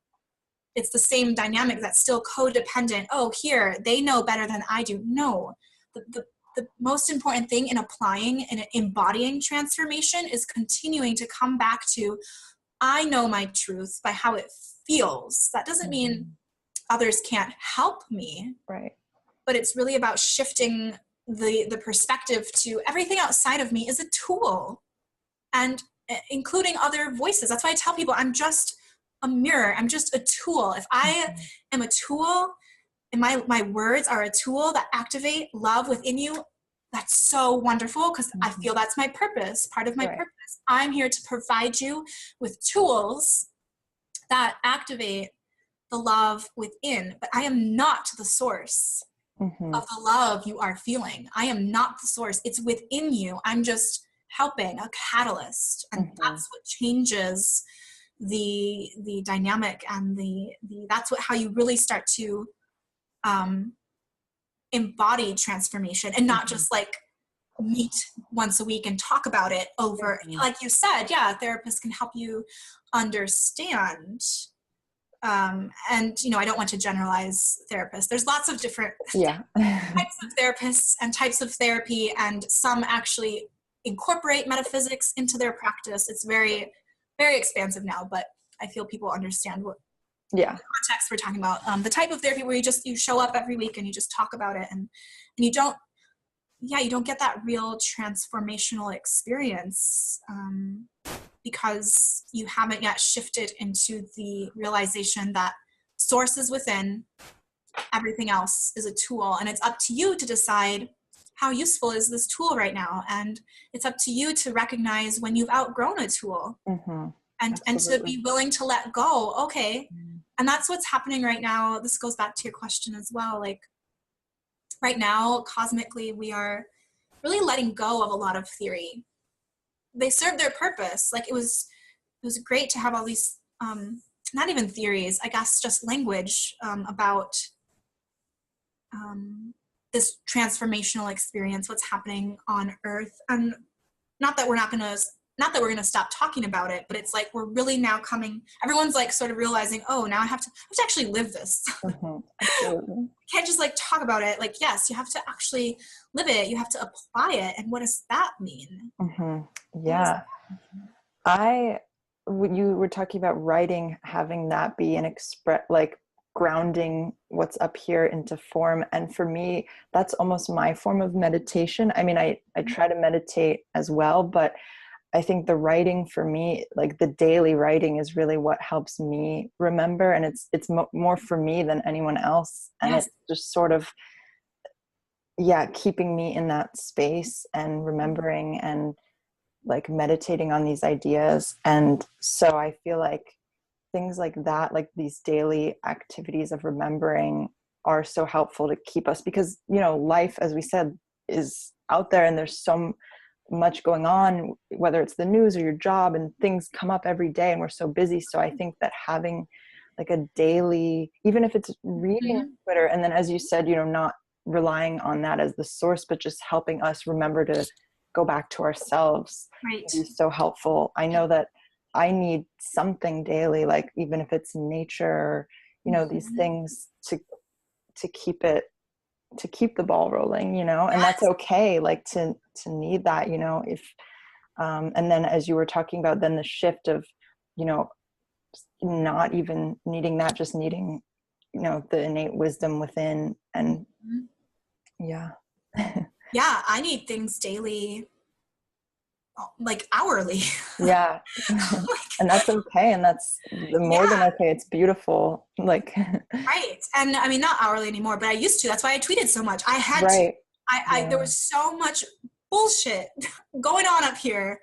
It's the same dynamic that's still codependent. Oh, here, they know better than I do. No, the most important thing in applying and embodying transformation is continuing to come back to, I know my truth by how it feels. That doesn't mean others can't help me. Right. But it's really about shifting the perspective to everything outside of me is a tool, and including other voices. That's why I tell people I'm just a mirror. I'm just a tool. If I am a tool and my words are a tool that activate love within you, that's so wonderful, because I feel that's my purpose, part of my purpose. I'm here to provide you with tools that activate the love within, but I am not the source of the love you are feeling. I am not the source. It's within you. I'm just helping, a catalyst. And that's what changes the dynamic, and that's how you really start to embody transformation, and not just like meet once a week and talk about it over. Like you said, yeah, a therapist can help you understand. And, I don't want to generalize therapists. There's lots of different types of therapists and types of therapy, and some actually incorporate metaphysics into their practice. It's very, very expansive now, but I feel people understand what the context we're talking about. The type of therapy where you show up every week and you just talk about it, and you don't get that real transformational experience, because you haven't yet shifted into the realization that source is within, everything else is a tool, and it's up to you to decide how useful is this tool right now. And it's up to you to recognize when you've outgrown a tool, and to be willing to let go. Okay. And that's what's happening right now. This goes back to your question as well. Like right now, cosmically, we are really letting go of a lot of theory. They serve their purpose. Like it was great to have all these, not even theories, I guess, just language about this transformational experience, what's happening on Earth. And not that we're going to stop talking about it, but it's like we're really now everyone's like sort of realizing, oh, now I have to actually live this. You can't just like talk about it. Like, yes, you have to actually live it. You have to apply it. And what does that mean? Yeah. You were talking about writing, having that be an like grounding what's up here into form. And for me, that's almost my form of meditation. I mean, I try to meditate as well, but I think the writing for me, like the daily writing, is really what helps me remember. And it's more for me than anyone else. And it's just sort of, keeping me in that space and remembering and like meditating on these ideas. And so I feel like things like that, like these daily activities of remembering, are so helpful to keep us, because, life, as we said, is out there and there's so much going on, whether it's the news or your job, and things come up every day and we're so busy. So I think that having like a daily, even if it's reading Twitter, and then as you said, not relying on that as the source, but just helping us remember to go back to ourselves, is so helpful. I know that I need something daily, like even if it's nature, these things to keep the ball rolling, and that's okay, like to need that, if, and then as you were talking about, then the shift of, not even needing that, just needing, the innate wisdom within. And I need things daily like hourly. Yeah. And that's okay. And that's the more than Yeah, okay. It's beautiful. Like, right. And I mean, not hourly anymore, but I used to. That's why I tweeted so much. I had to. right. There Yeah. was so much bullshit going on up here,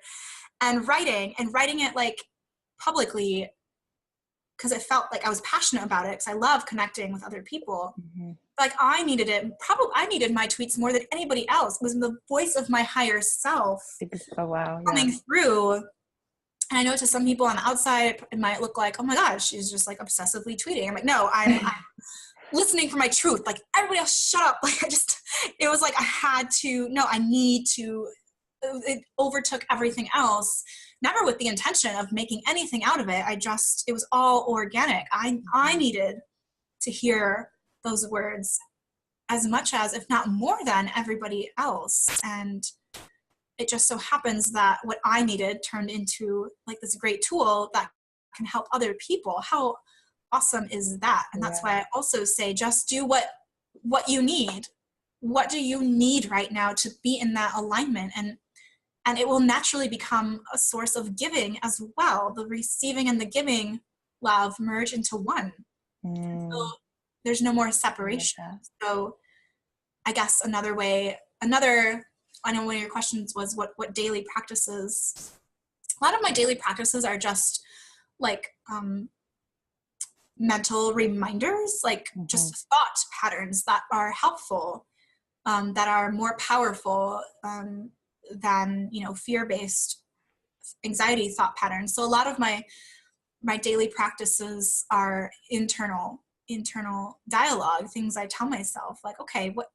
and writing it like publicly, because I felt like I was passionate about it, because I love connecting with other people. Mm-hmm. Like I needed it. Probably I needed my tweets more than anybody else. It was the voice of my higher self Oh, wow. Yeah. coming through. And I know to some people on the outside, it might look like, oh my gosh, she's just like obsessively tweeting. I'm like, no, I'm listening for my truth. Like everybody else, shut up. Like it was like I had to, no, I need to, it overtook everything else, never with the intention of making anything out of it. It was all organic. I needed to hear those words as much as, if not more than, everybody else. And it just so happens that what I needed turned into like this great tool that can help other people. How awesome is that? And that's Yeah. why I also say, just do what you need. What do you need right now to be in that alignment? And it will naturally become a source of giving as well. The receiving and the giving love merge into one. So there's no more separation. So I guess I know one of your questions was what daily practices. A lot of my daily practices are just like mental reminders, like just thought patterns that are helpful, that are more powerful than fear-based anxiety thought patterns. So a lot of my daily practices are internal dialogue, things I tell myself, like, okay, what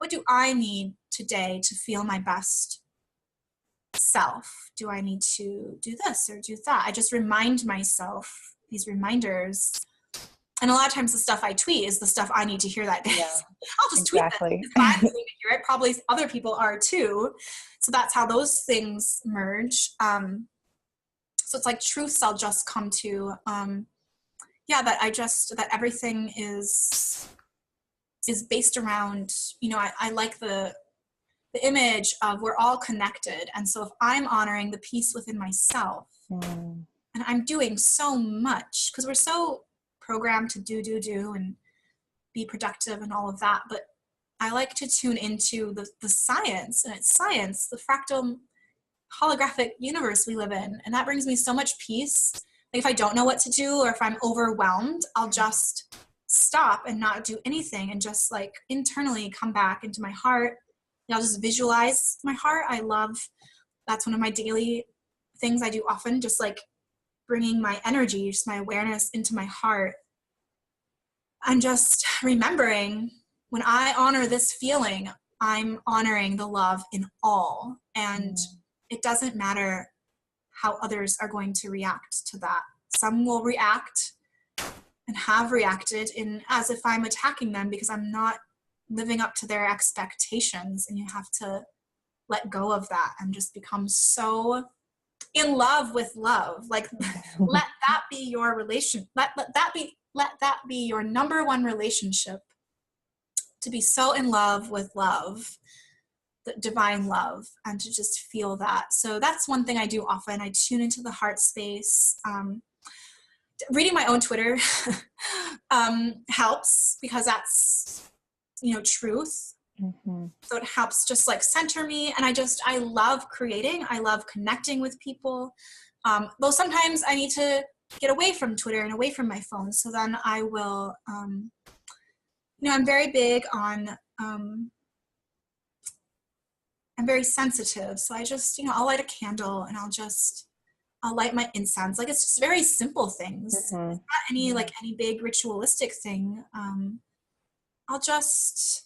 do I need today to feel my best self? Do I need to do this or do that? I just remind myself these reminders. And a lot of times the stuff I tweet is the stuff I need to hear that day. Yeah, So I'll just tweet it. If I'm needing to hear it, probably other people are too. So that's how those things merge. So it's like truths I'll just come to. That everything is based around, I like the image of we're all connected. And so if I'm honoring the peace within myself, and I'm doing so much, because we're so programmed to do and be productive and all of that, but I like to tune into the science, and it's science, the fractal holographic universe we live in. And that brings me so much peace. Like if I don't know what to do, or if I'm overwhelmed, I'll just stop and not do anything, and just like internally come back into my heart. I'll just visualize my heart. That's one of my daily things I do often, just like bringing my energy, just my awareness into my heart. And just remembering, when I honor this feeling, I'm honoring the love in all. And it doesn't matter how others are going to react to that. Some will react and have reacted as if I'm attacking them because I'm not living up to their expectations. And you have to let go of that and just become so in love with love. Like let that be your relation. Let that be your number one relationship, to be so in love with love, the divine love, and to just feel that. So that's one thing I do often. I tune into the heart space. Reading my own Twitter helps, because that's, truth. So it helps just like center me. And I love creating. I love connecting with people. Though sometimes I need to get away from Twitter and away from my phone. So then I will, I'm very big on, I'm very sensitive. So I just, I'll light a candle, and I'll light my incense. Like it's just very simple things. It's not any big ritualistic thing. I'll just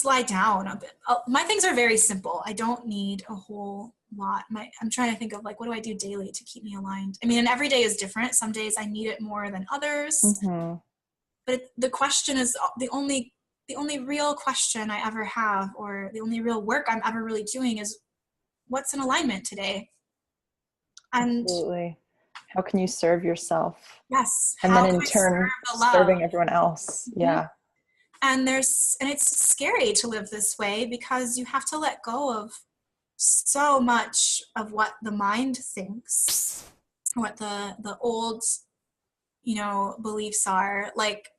lie down a bit. My things are very simple. I don't need a whole lot. I'm trying to think of like, what do I do daily to keep me aligned? I mean, and every day is different. Some days I need it more than others. But the question is the only real question I ever have, or the only real work I'm ever really doing, is what's in alignment today? And absolutely. How can you serve yourself? Yes. And then in turn, serving everyone else. Yeah. And it's scary to live this way, because you have to let go of so much of what the mind thinks, what the old, beliefs are. Like,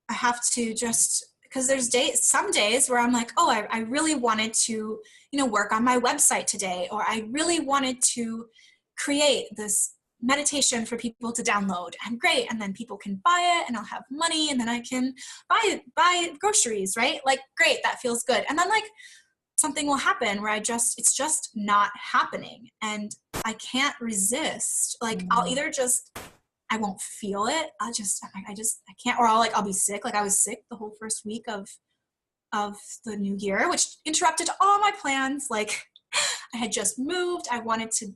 I have to just, because there's some days where I'm like, oh, I really wanted to, work on my website today, or I really wanted to create this meditation for people to download, and great. And then people can buy it and I'll have money, and then I can buy groceries, right? Like, great, that feels good. And then like something will happen where it's just not happening. And I can't resist. Like, I'll either I won't feel it. I can't, or I'll be sick. Like, I was sick the whole first week of the new year, which interrupted all my plans. Like, I had just moved. I wanted to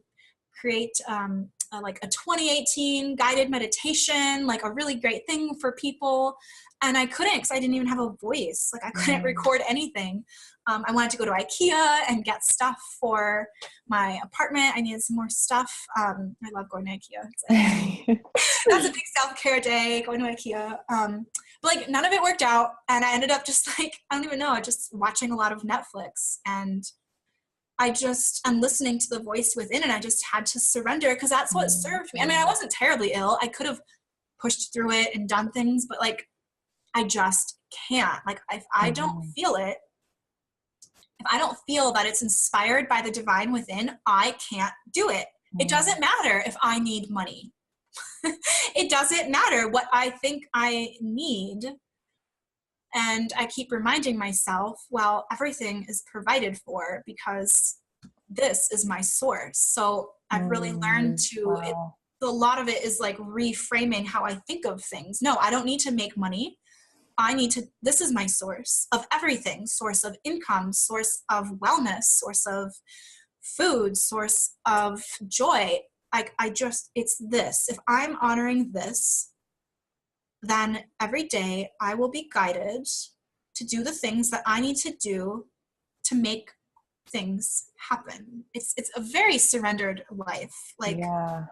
create a 2018 guided meditation, like a really great thing for people. And I couldn't, because I didn't even have a voice. Like, I couldn't record anything. I wanted to go to IKEA and get stuff for my apartment. I needed some more stuff. I love going to IKEA. That's a big self-care day, going to IKEA. But like, none of it worked out. And I ended up just like, I don't even know, just watching a lot of Netflix. And I'm listening to the voice within, and I just had to surrender, because that's what served me. I mean, I wasn't terribly ill. I could have pushed through it and done things, but like, I just can't. Like, if I don't feel it, if I don't feel that it's inspired by the divine within, I can't do it. It doesn't matter if I need money. It doesn't matter what I think I need. And I keep reminding myself, well, everything is provided for because this is my source. So I've really learned a lot of it is like reframing how I think of things. No, I don't need to make money. This is my source of everything, source of income, source of wellness, source of food, source of joy. It's this. If I'm honoring this, then every day I will be guided to do the things that I need to do to make things happen. It's a very surrendered life. Like, yeah.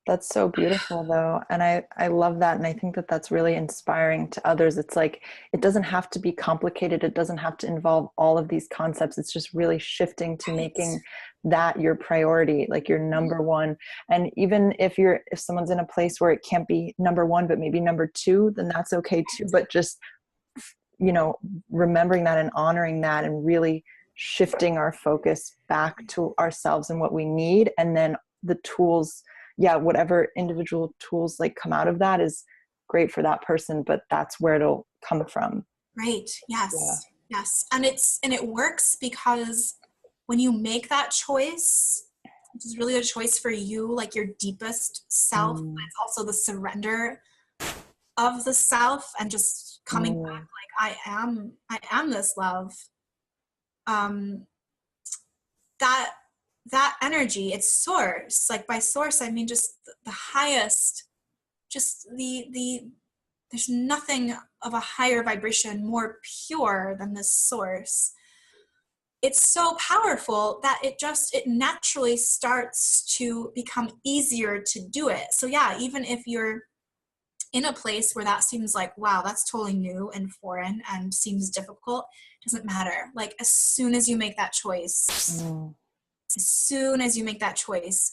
That's so beautiful though. And I love that. And I think that that's really inspiring to others. It's like, it doesn't have to be complicated. It doesn't have to involve all of these concepts. It's just really shifting to making that your priority, like your number one. And even if someone's in a place where it can't be number one, but maybe number two, then that's okay too. But just, remembering that and honoring that, and really shifting our focus back to ourselves and what we need. And then the tools, whatever individual tools like come out of that is great for that person, but that's where it'll come from. Right. Yes. Yeah. Yes. And it works because when you make that choice, which is really a choice for you, like your deepest self, but it's also the surrender of the self and just coming back, like, I am this love. That energy, it's source. Like, by source, I mean just the highest, just there's nothing of a higher vibration more pure than this source. It's so powerful that it naturally starts to become easier to do it. So yeah, even if you're in a place where that seems like, wow, that's totally new and foreign and seems difficult, it doesn't matter. Like, as soon as you make that choice,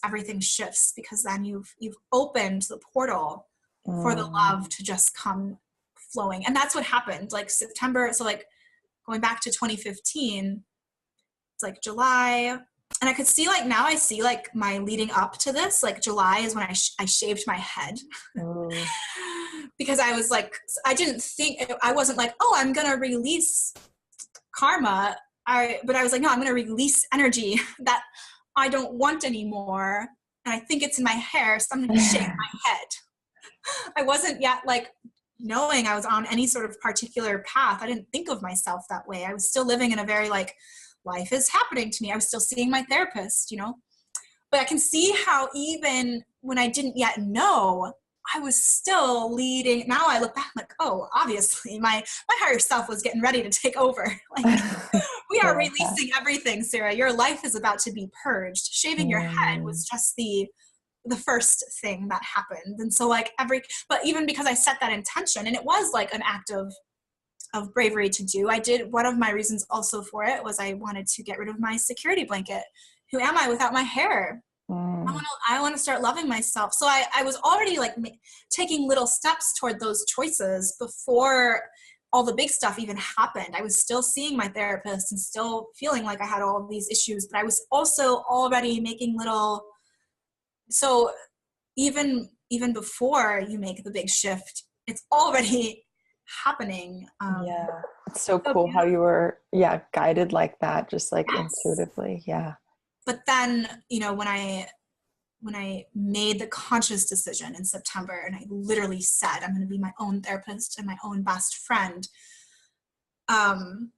everything shifts, because then you've opened the portal for the love to just come flowing. And that's what happened. Like, September, so like going back to 2015, it's like July, and I could see, like, now I see like my leading up to this, like July is when I shaved my head. Because I was like, I wasn't like, oh, I'm gonna release karma. But I was like, no, I'm going to release energy that I don't want anymore. And I think it's in my hair, so I'm going to shave my head. I wasn't yet like knowing I was on any sort of particular path. I didn't think of myself that way. I was still living in a very like, life is happening to me. I was still seeing my therapist, But I can see how even when I didn't yet know, I was still leading. Now I look back like, oh, obviously my higher self was getting ready to take over. Like, we are releasing everything, Sarah. Your life is about to be purged. Shaving your head was just the first thing that happened. And so like but even because I set that intention, and it was like an act of of bravery to do. I did, one of my reasons also for it was I wanted to get rid of my security blanket. Who am I without my hair? Mm. I want to start loving myself. So I was already like taking little steps toward those choices before all the big stuff even happened. I was still seeing my therapist and still feeling like I had all of these issues, but I was also already making little, so even before you make the big shift, it's already happening. Yeah. It's so So cool how beautiful. you were, yeah, guided like that, just like Yes. intuitively. Yeah. But then, when I made the conscious decision in September and I literally said, I'm going to be my own therapist and my own best friend, um,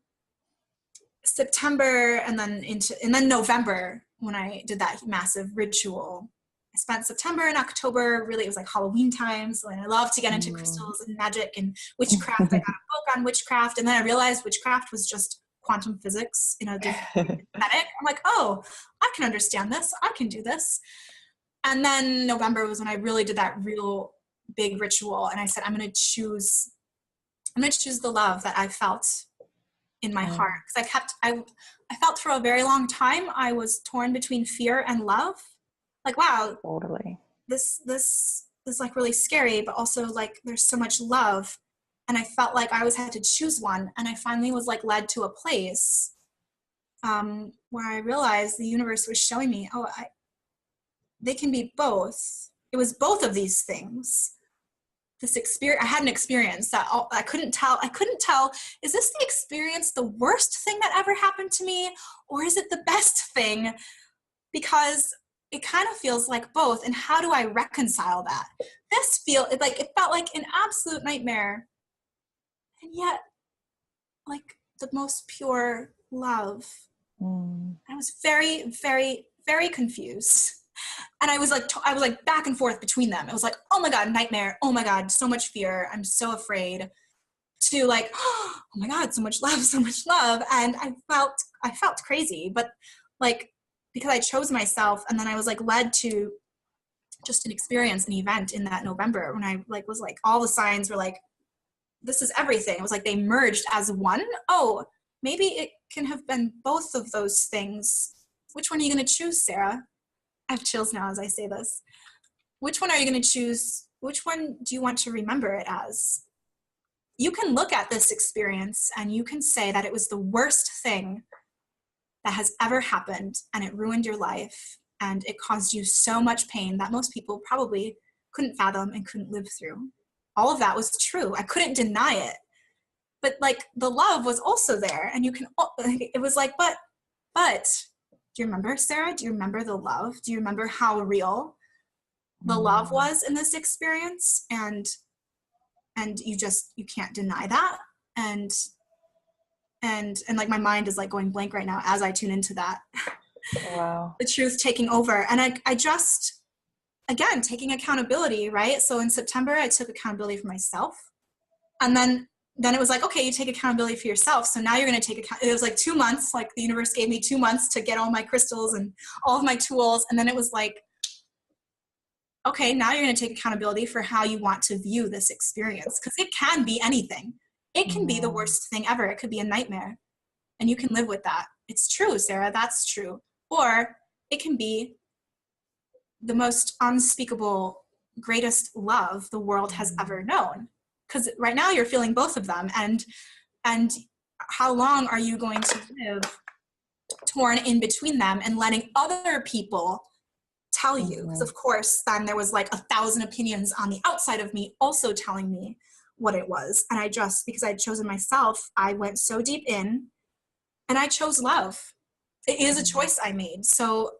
September and then November, when I did that massive ritual, I spent September and October, really, it was like Halloween time. So I love to get into Mm. crystals and magic and witchcraft. I got a book on witchcraft. And then I realized witchcraft was just quantum physics in a different aesthetic. I'm like, oh, I can understand this. I can do this. And then November was when I really did that real big ritual. And I said, I'm going to choose the love that I felt in my heart. Mm. Because I felt for a very long time, I was torn between fear and love. Like, wow, Totally. this is like really scary, but also like there's so much love. And I felt like I always had to choose one. And I finally was like led to a place where I realized the universe was showing me, oh, they can be both. It was both of these things. This experience, I had an experience that I couldn't tell, is this the experience the worst thing that ever happened to me, or is it the best thing? Because it kind of feels like both. And how do I reconcile that? It felt like an absolute nightmare, and yet like the most pure love. Mm. I was very, very, very confused. And I was like back and forth between them. It was like, oh my God, nightmare. Oh my God, so much fear. I'm so afraid, to like, oh my God, so much love, so much love. And I felt crazy, but like, because I chose myself, and then I was like led to just an experience, an event in that November when I like was like, all the signs were like, this is everything. It was like they merged as one. Oh, maybe it can have been both of those things. Which one are you going to choose, Sarah? I have chills now as I say this. Which one are you going to choose? Which one do you want to remember it as? You can look at this experience and you can say that it was the worst thing that has ever happened, and it ruined your life, and it caused you so much pain that most people probably couldn't fathom and couldn't live through. All of that was true. I couldn't deny it. But like the love was also there, and it was like, but do you remember, Sarah? Do you remember the love? Do you remember how real the love Mm. was in this experience? And you can't deny that. And like my mind is like going blank right now as I tune into that. Wow. The truth taking over. And I just, again, taking accountability, right? So in September, I took accountability for myself. And then it was like, okay, you take accountability for yourself. So now you're going to take account. It was like 2 months, like the universe gave me 2 months to get all my crystals and all of my tools. And then it was like, okay, now you're going to take accountability for how you want to view this experience. Because it can be anything. It can be the Mm. worst thing ever. It could be a nightmare. And you can live with that. It's true, Sarah, that's true. Or it can be the most unspeakable, greatest love the world has ever known. Because right now you're feeling both of them. And how long are you going to live torn in between them and letting other people tell you? Because Mm. of course, then there was like 1,000 opinions on the outside of me also telling me what it was. And because I'd chosen myself, I went so deep in, and I chose love. It is a Mm. choice I made. So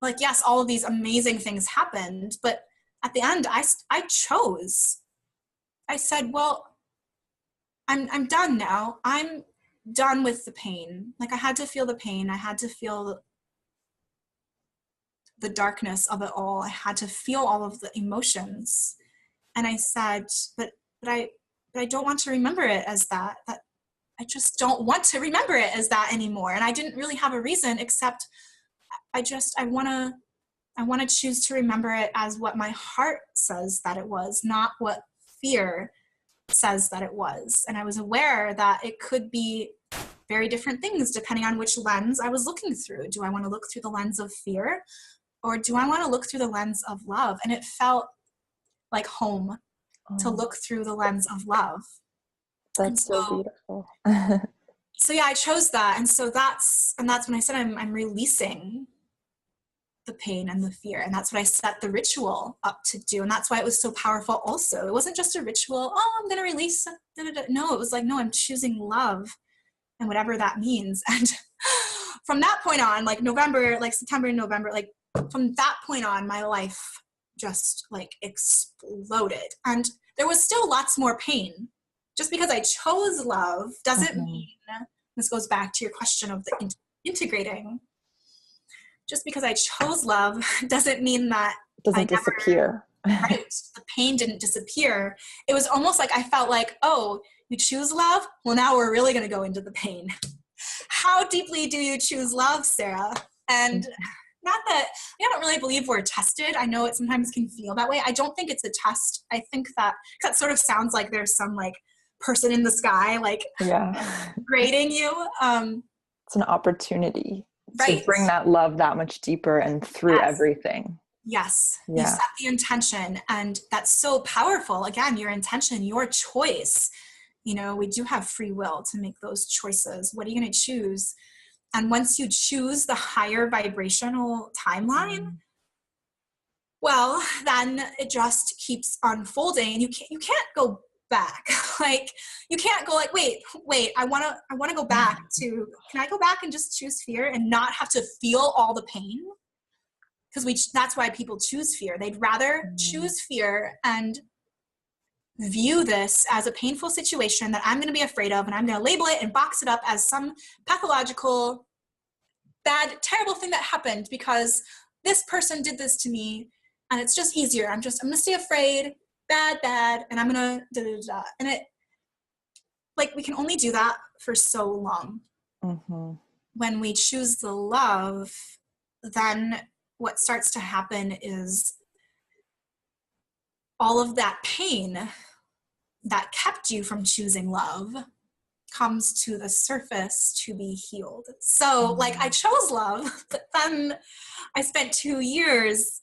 like, yes, all of these amazing things happened, but at the end, I chose. I said, well, I'm done now. I'm done with the pain. Like I had to feel the pain. I had to feel the darkness of it all. I had to feel all of the emotions. And I said, but I don't want to remember it as that. That I just don't want to remember it as that anymore. And I didn't really have a reason except I want to choose to remember it as what my heart says that it was, not what fear says that it was. And I was aware that it could be very different things depending on which lens I was looking through. Do I want to look through the lens of fear, or do I want to look through the lens of love? And it felt like home to look through the lens of love. That's so beautiful. So yeah, I chose that. And so that's when I said I'm releasing the pain and the fear. And that's what I set the ritual up to do. And that's why it was so powerful also. It wasn't just a ritual, oh, I'm going to release. No, it was like, no, I'm choosing love and whatever that means. And from that point on, like November, like September and November, like from that point on, my life just like exploded. And there was still lots more pain. Just because I chose love doesn't mean, this goes back to your question of the integrating. Just because I chose love doesn't mean that it doesn't disappear. Right. The pain didn't disappear. It was almost like I felt like, oh, you choose love? Well, now we're really going to go into the pain. How deeply do you choose love, Sarah? And not that, I don't really believe we're tested. I know it sometimes can feel that way. I don't think it's a test. I think that sort of sounds like there's some like person in the sky, like grading you. It's an opportunity to bring that love that much deeper and through everything. Yes. You set the intention, and that's so powerful. Again, your intention, your choice. You know, we do have free will to make those choices. What are you going to choose? And once you choose the higher vibrational timeline, well, then it just keeps unfolding, and you can't go back. Like you can't go like, wait, I want to go back to, can I go back and just choose fear and not have to feel all the pain? Because that's why people choose fear. They'd rather choose fear and view this as a painful situation that I'm going to be afraid of, and I'm going to label it and box it up as some pathological, bad, terrible thing that happened because this person did this to me, and it's just easier. I'm going to stay afraid, bad, and I'm going to da-da-da-da. And it, like, we can only do that for so long. When we choose the love, then what starts to happen is all of that pain that kept you from choosing love comes to the surface to be healed. So like I chose love, but then I spent 2 years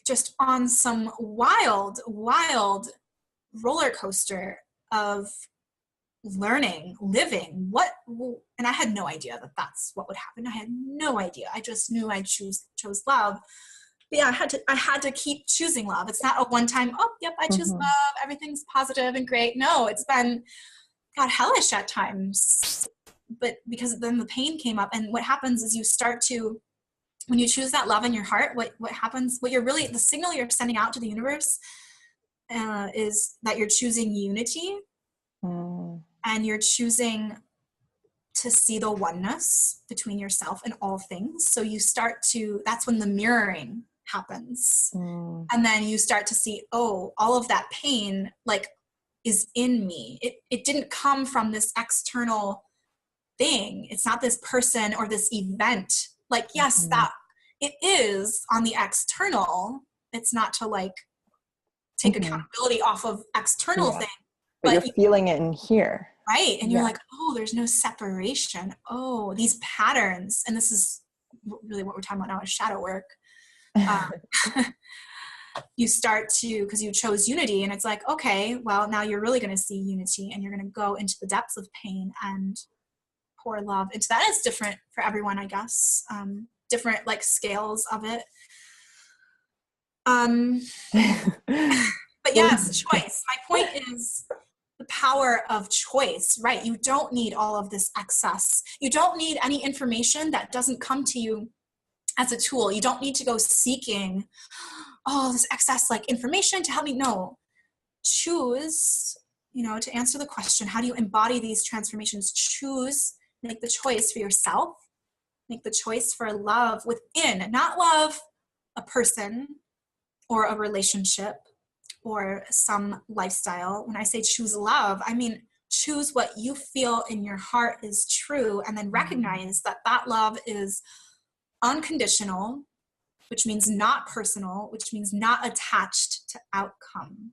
just on some wild roller coaster of learning, living, and I had no idea that that's what would happen. I had no idea. I just knew I chose love. But yeah, I had to keep choosing love. It's not a one-time, oh, yep, I choose love, everything's positive and great. No, it's been, God, hellish at times. But because then the pain came up, and what happens is you start to, when you choose that love in your heart, what happens, the signal you're sending out to the universe is that you're choosing unity. And you're choosing to see the oneness between yourself and all things. So you start to, that's when the mirroring happens. And then you start to see, oh, all of that pain like is in me. It didn't come from this external thing. It's not this person or this event. Like, yes, that it is on the external. It's not to like take accountability off of external things. But you're feeling it in here. Right. And you're like, oh, there's no separation. Oh, these patterns. And this is really what we're talking about now is shadow work. You start to, because you chose unity, and it's like, okay, well, now you're really going to see unity, and you're going to go into the depths of pain and pour love into that. It's different for everyone, I guess. Different like scales of it. But yes, choice. My point is the power of choice, right? You don't need all of this excess. You don't need any information that doesn't come to you as a tool. You don't need to go seeking, oh, this excess like information to help me. No, choose, to answer the question, how do you embody these transformations? Choose, make the choice for yourself, make the choice for love within, not love a person or a relationship or some lifestyle. When I say choose love, I mean choose what you feel in your heart is true, and then recognize that that love is unconditional, which means not personal, which means not attached to outcome.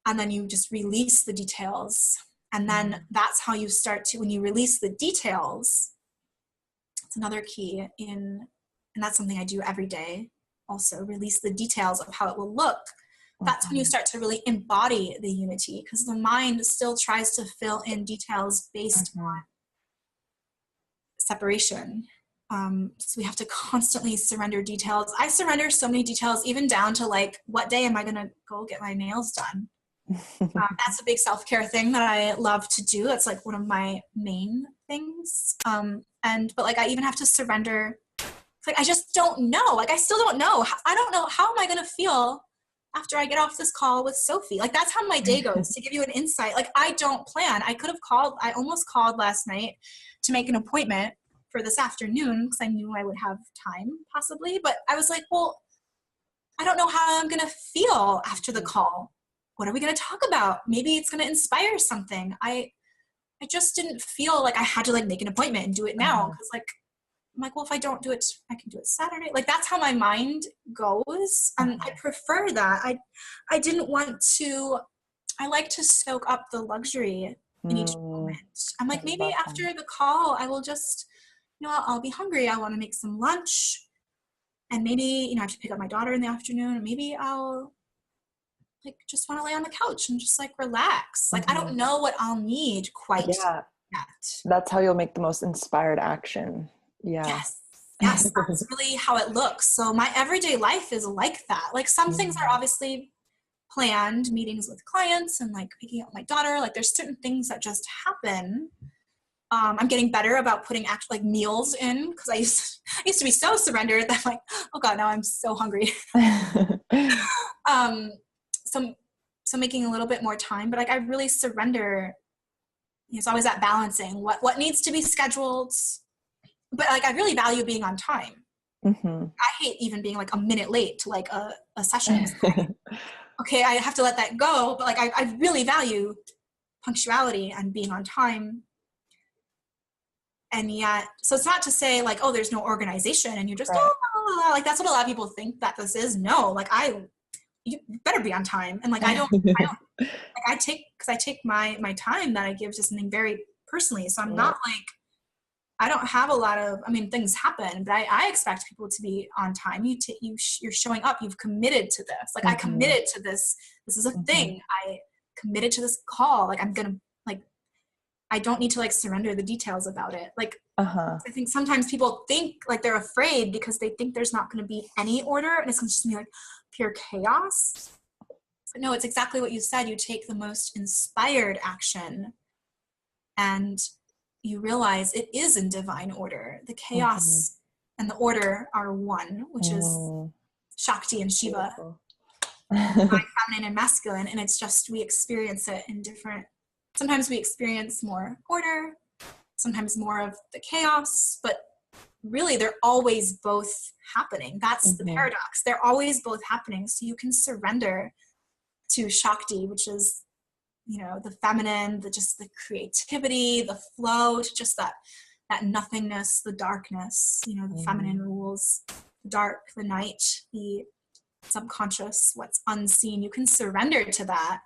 and then you just release the details. And then that's how you start to, when you release the details, it's another key and that's something I do every day. Also release the details of how it will look. That's when you start to really embody the unity, because the mind still tries to fill in details based on separation. So we have to constantly surrender details. I surrender so many details, even down to like, what day am I going to go get my nails done? That's a big self-care thing that I love to do. That's like one of my main things. But like, I even have to surrender. Like, I just don't know. Like, I still don't know. I don't know. How am I going to feel after I get off this call with Sophie? Like, that's how my day goes. To give you an insight, like, I don't plan. I almost called last night to make an appointment for this afternoon because I knew I would have time possibly. But I was like, well, I don't know how I'm going to feel after the call. What are we going to talk about? Maybe it's going to inspire something. I just didn't feel like I had to like make an appointment and do it now. Cause like, I'm like, well, if I don't do it, I can do it Saturday. Like, that's how my mind goes. I prefer that. I didn't want to, I like to soak up the luxury in each moment. I'm like, maybe after the call, I will just, I'll be hungry. I want to make some lunch. And maybe, I have to pick up my daughter in the afternoon. And maybe I'll like just want to lay on the couch and just like relax. Like, I don't know what I'll need quite yet. That's how you'll make the most inspired action. Yes, that's really how it looks. So my everyday life is like that. Like, some things are obviously planned, meetings with clients and like picking up my daughter. Like, there's certain things that just happen. I'm getting better about putting actual like meals in, because I used to be so surrendered that I'm like, oh God, now I'm so hungry. So making a little bit more time, but like, I really surrender. It's always that balancing what needs to be scheduled, but like, I really value being on time. I hate even being like a minute late to like a session. Okay, I have to let that go, but like, I really value punctuality and being on time. And yet, so it's not to say like, oh, there's no organization and you're just, like, that's what a lot of people think that this is. No, like, you better be on time. And like, I don't, like, I take my time that I give to something very personally. So I'm not like, I don't have a lot of, things happen, but I expect people to be on time. You're showing up, you've committed to this. Like, I committed to this. This is a thing. I committed to this call. Like, I'm going to like, I don't need to like surrender the details about it. Like, I think sometimes people think like they're afraid because they think there's not going to be any order and it's going to just be like pure chaos. But no, it's exactly what you said. You take the most inspired action and you realize it is in divine order. The chaos and the order are one, which is Shakti and Shiva, feminine and masculine. And it's just, we experience it in different, sometimes we experience more order, sometimes more of the chaos, but really they're always both happening. That's the paradox. They're always both happening. So you can surrender to Shakti, which is, the feminine, just the creativity, the flow, to just that nothingness, the darkness, the feminine rules, the dark, the night, the subconscious, what's unseen. You can surrender to that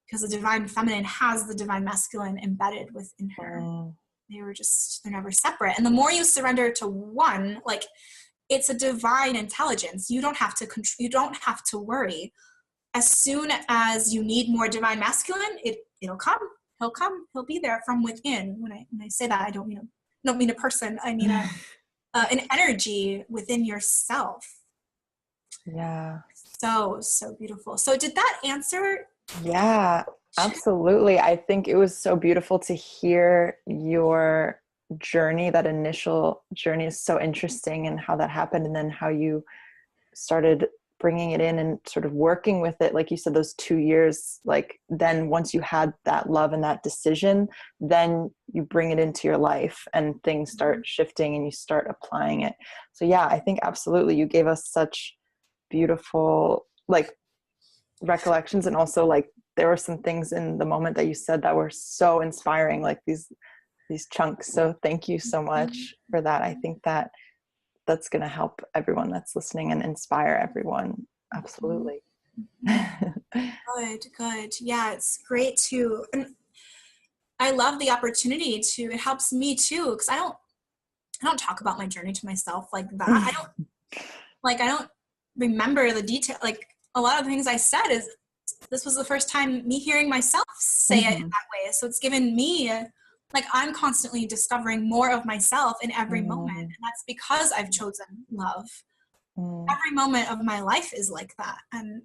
because the divine feminine has the divine masculine embedded within her. They're never separate. And the more you surrender to one, like, it's a divine intelligence. You don't have to worry. As soon as you need more divine masculine, it'll come. He'll come. He'll be there from within. When I say that, I don't mean a person. I mean an energy within yourself. Yeah. So beautiful. So did that answer? Yeah, absolutely. I think it was so beautiful to hear your journey. That initial journey is so interesting, and how that happened, and then how you started bringing it in and sort of working with it. Like you said, those 2 years, like, then once you had that love and that decision, then you bring it into your life and things start shifting and you start applying it. So yeah, I think absolutely you gave us such beautiful like recollections, and also like there were some things in the moment that you said that were so inspiring, like these chunks. So thank you so much for that. I think that's going to help everyone that's listening and inspire everyone. Absolutely. Good. Yeah, it's great to, and I love the opportunity to, it helps me too, because I don't talk about my journey to myself like that. I don't remember the detail. Like a lot of the things I said is, this was the first time me hearing myself say it in that way. So it's given me, like, I'm constantly discovering more of myself in every moment. And that's because I've chosen love. Every moment of my life is like that. And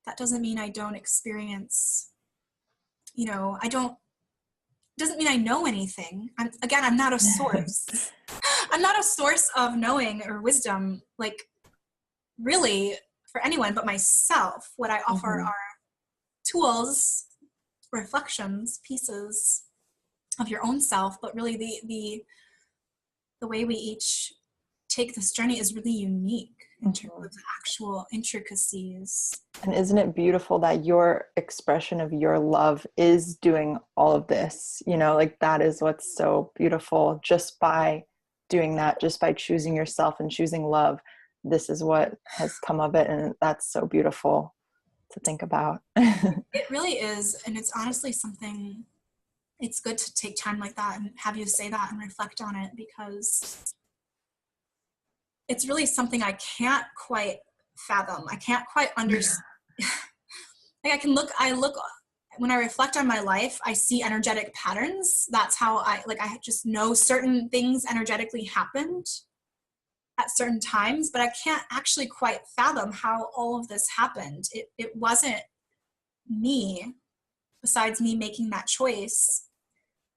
that doesn't mean I don't experience, doesn't mean I know anything. I'm not a source. I'm not a source of knowing or wisdom, like, really, for anyone but myself. What I offer are tools, reflections, pieces of your own self, but really the way we each take this journey is really unique in terms of the actual intricacies. And isn't it beautiful that your expression of your love is doing all of this? Like, that is what's so beautiful. Just by doing that, just by choosing yourself and choosing love, this is what has come of it. And that's so beautiful to think about. It really is. And it's honestly something, it's good to take time like that and have you say that and reflect on it, because it's really something I can't quite fathom. I can't quite understand. Like, I look, when I reflect on my life, I see energetic patterns. That's how I just know certain things energetically happened at certain times, but I can't actually quite fathom how all of this happened. It wasn't me, besides me making that choice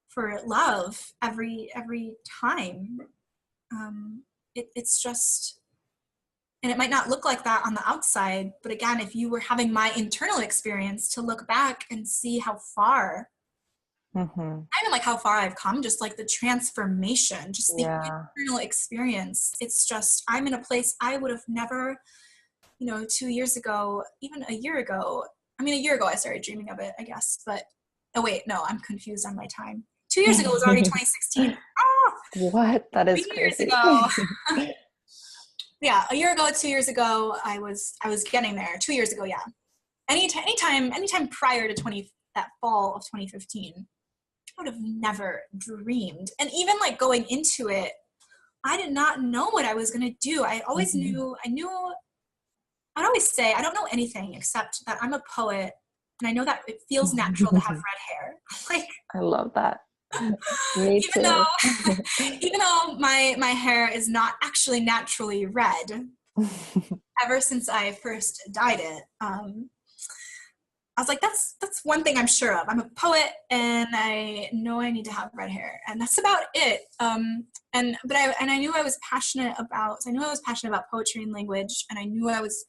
for love every time. It's just, and it might not look like that on the outside, but again, if you were having my internal experience to look back and see how far, not even like how far I've come, just like the transformation, just the internal experience. It's just, I'm in a place I would have never, 2 years ago, even a year ago. I mean, a year ago I started dreaming of it, I guess, but, oh wait, no, I'm confused on my time. 2 years ago was already 2016. Oh, what? That is 3 crazy. years ago. Yeah, a year ago, 2 years ago, I was getting there. 2 years ago, yeah. Anytime prior to that fall of 2015, I would have never dreamed. And even like going into it, I did not know what I was going to do. I always I'd always say, I don't know anything except that I'm a poet, and I know that it feels natural to have red hair. Like, I love that. Me too. Even though my hair is not actually naturally red, ever since I first dyed it, I was like, that's one thing I'm sure of. I'm a poet, and I know I need to have red hair, and that's about it. I knew I was passionate about. I knew I was passionate about poetry and language, and I knew I was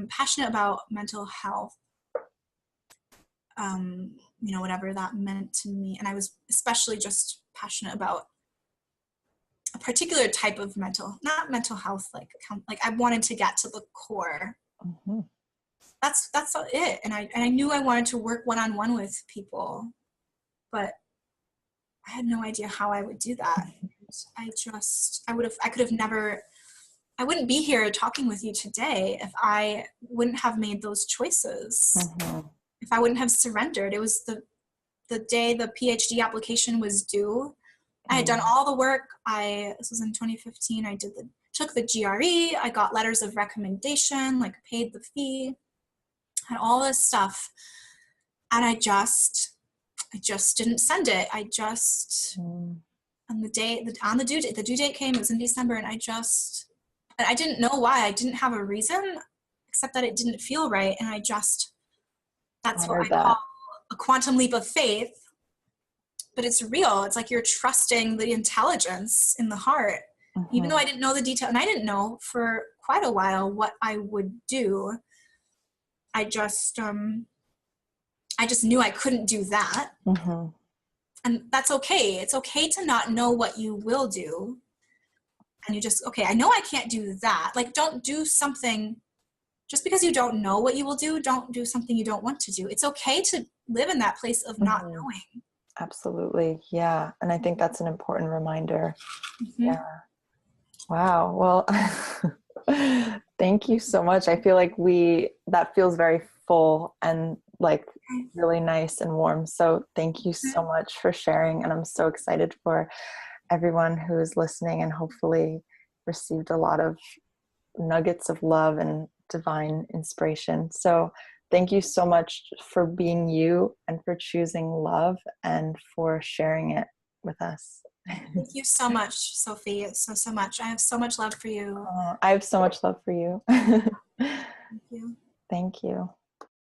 passionate about mental health. Whatever that meant to me, and I was especially just passionate about a particular type of not mental health, like I wanted to get to the core. That's it. And I knew I wanted to work one-on-one with people, but I had no idea how I would do that. I wouldn't be here talking with you today if I wouldn't have made those choices. If I wouldn't have surrendered. It was the day the PhD application was due. I had done all the work. This was in 2015. I took the GRE. I got letters of recommendation, like paid the fee, and all this stuff. And I just didn't send it. On the due date came, it was in December, and I didn't know why. I didn't have a reason, except that it didn't feel right. And that's what I call a quantum leap of faith. But it's real. It's like you're trusting the intelligence in the heart. Even though I didn't know the detail, and I didn't know for quite a while what I would do. I just knew I couldn't do that. And that's okay. It's okay to not know what you will do. And you just, okay, I know I can't do that. Like, don't do something just because you don't know what you will do. Don't do something you don't want to do. It's okay to live in that place of not knowing. Absolutely. Yeah. And I think that's an important reminder. Yeah. Wow. Well, Thank you so much. I feel like that feels very full and like really nice and warm. So thank you so much for sharing. And I'm so excited for everyone who's listening and hopefully received a lot of nuggets of love and divine inspiration. So thank you so much for being you and for choosing love and for sharing it with us. Thank you so much, Sophie. So much. I have so much love for you. I have so much love for you. Thank you. Thank you.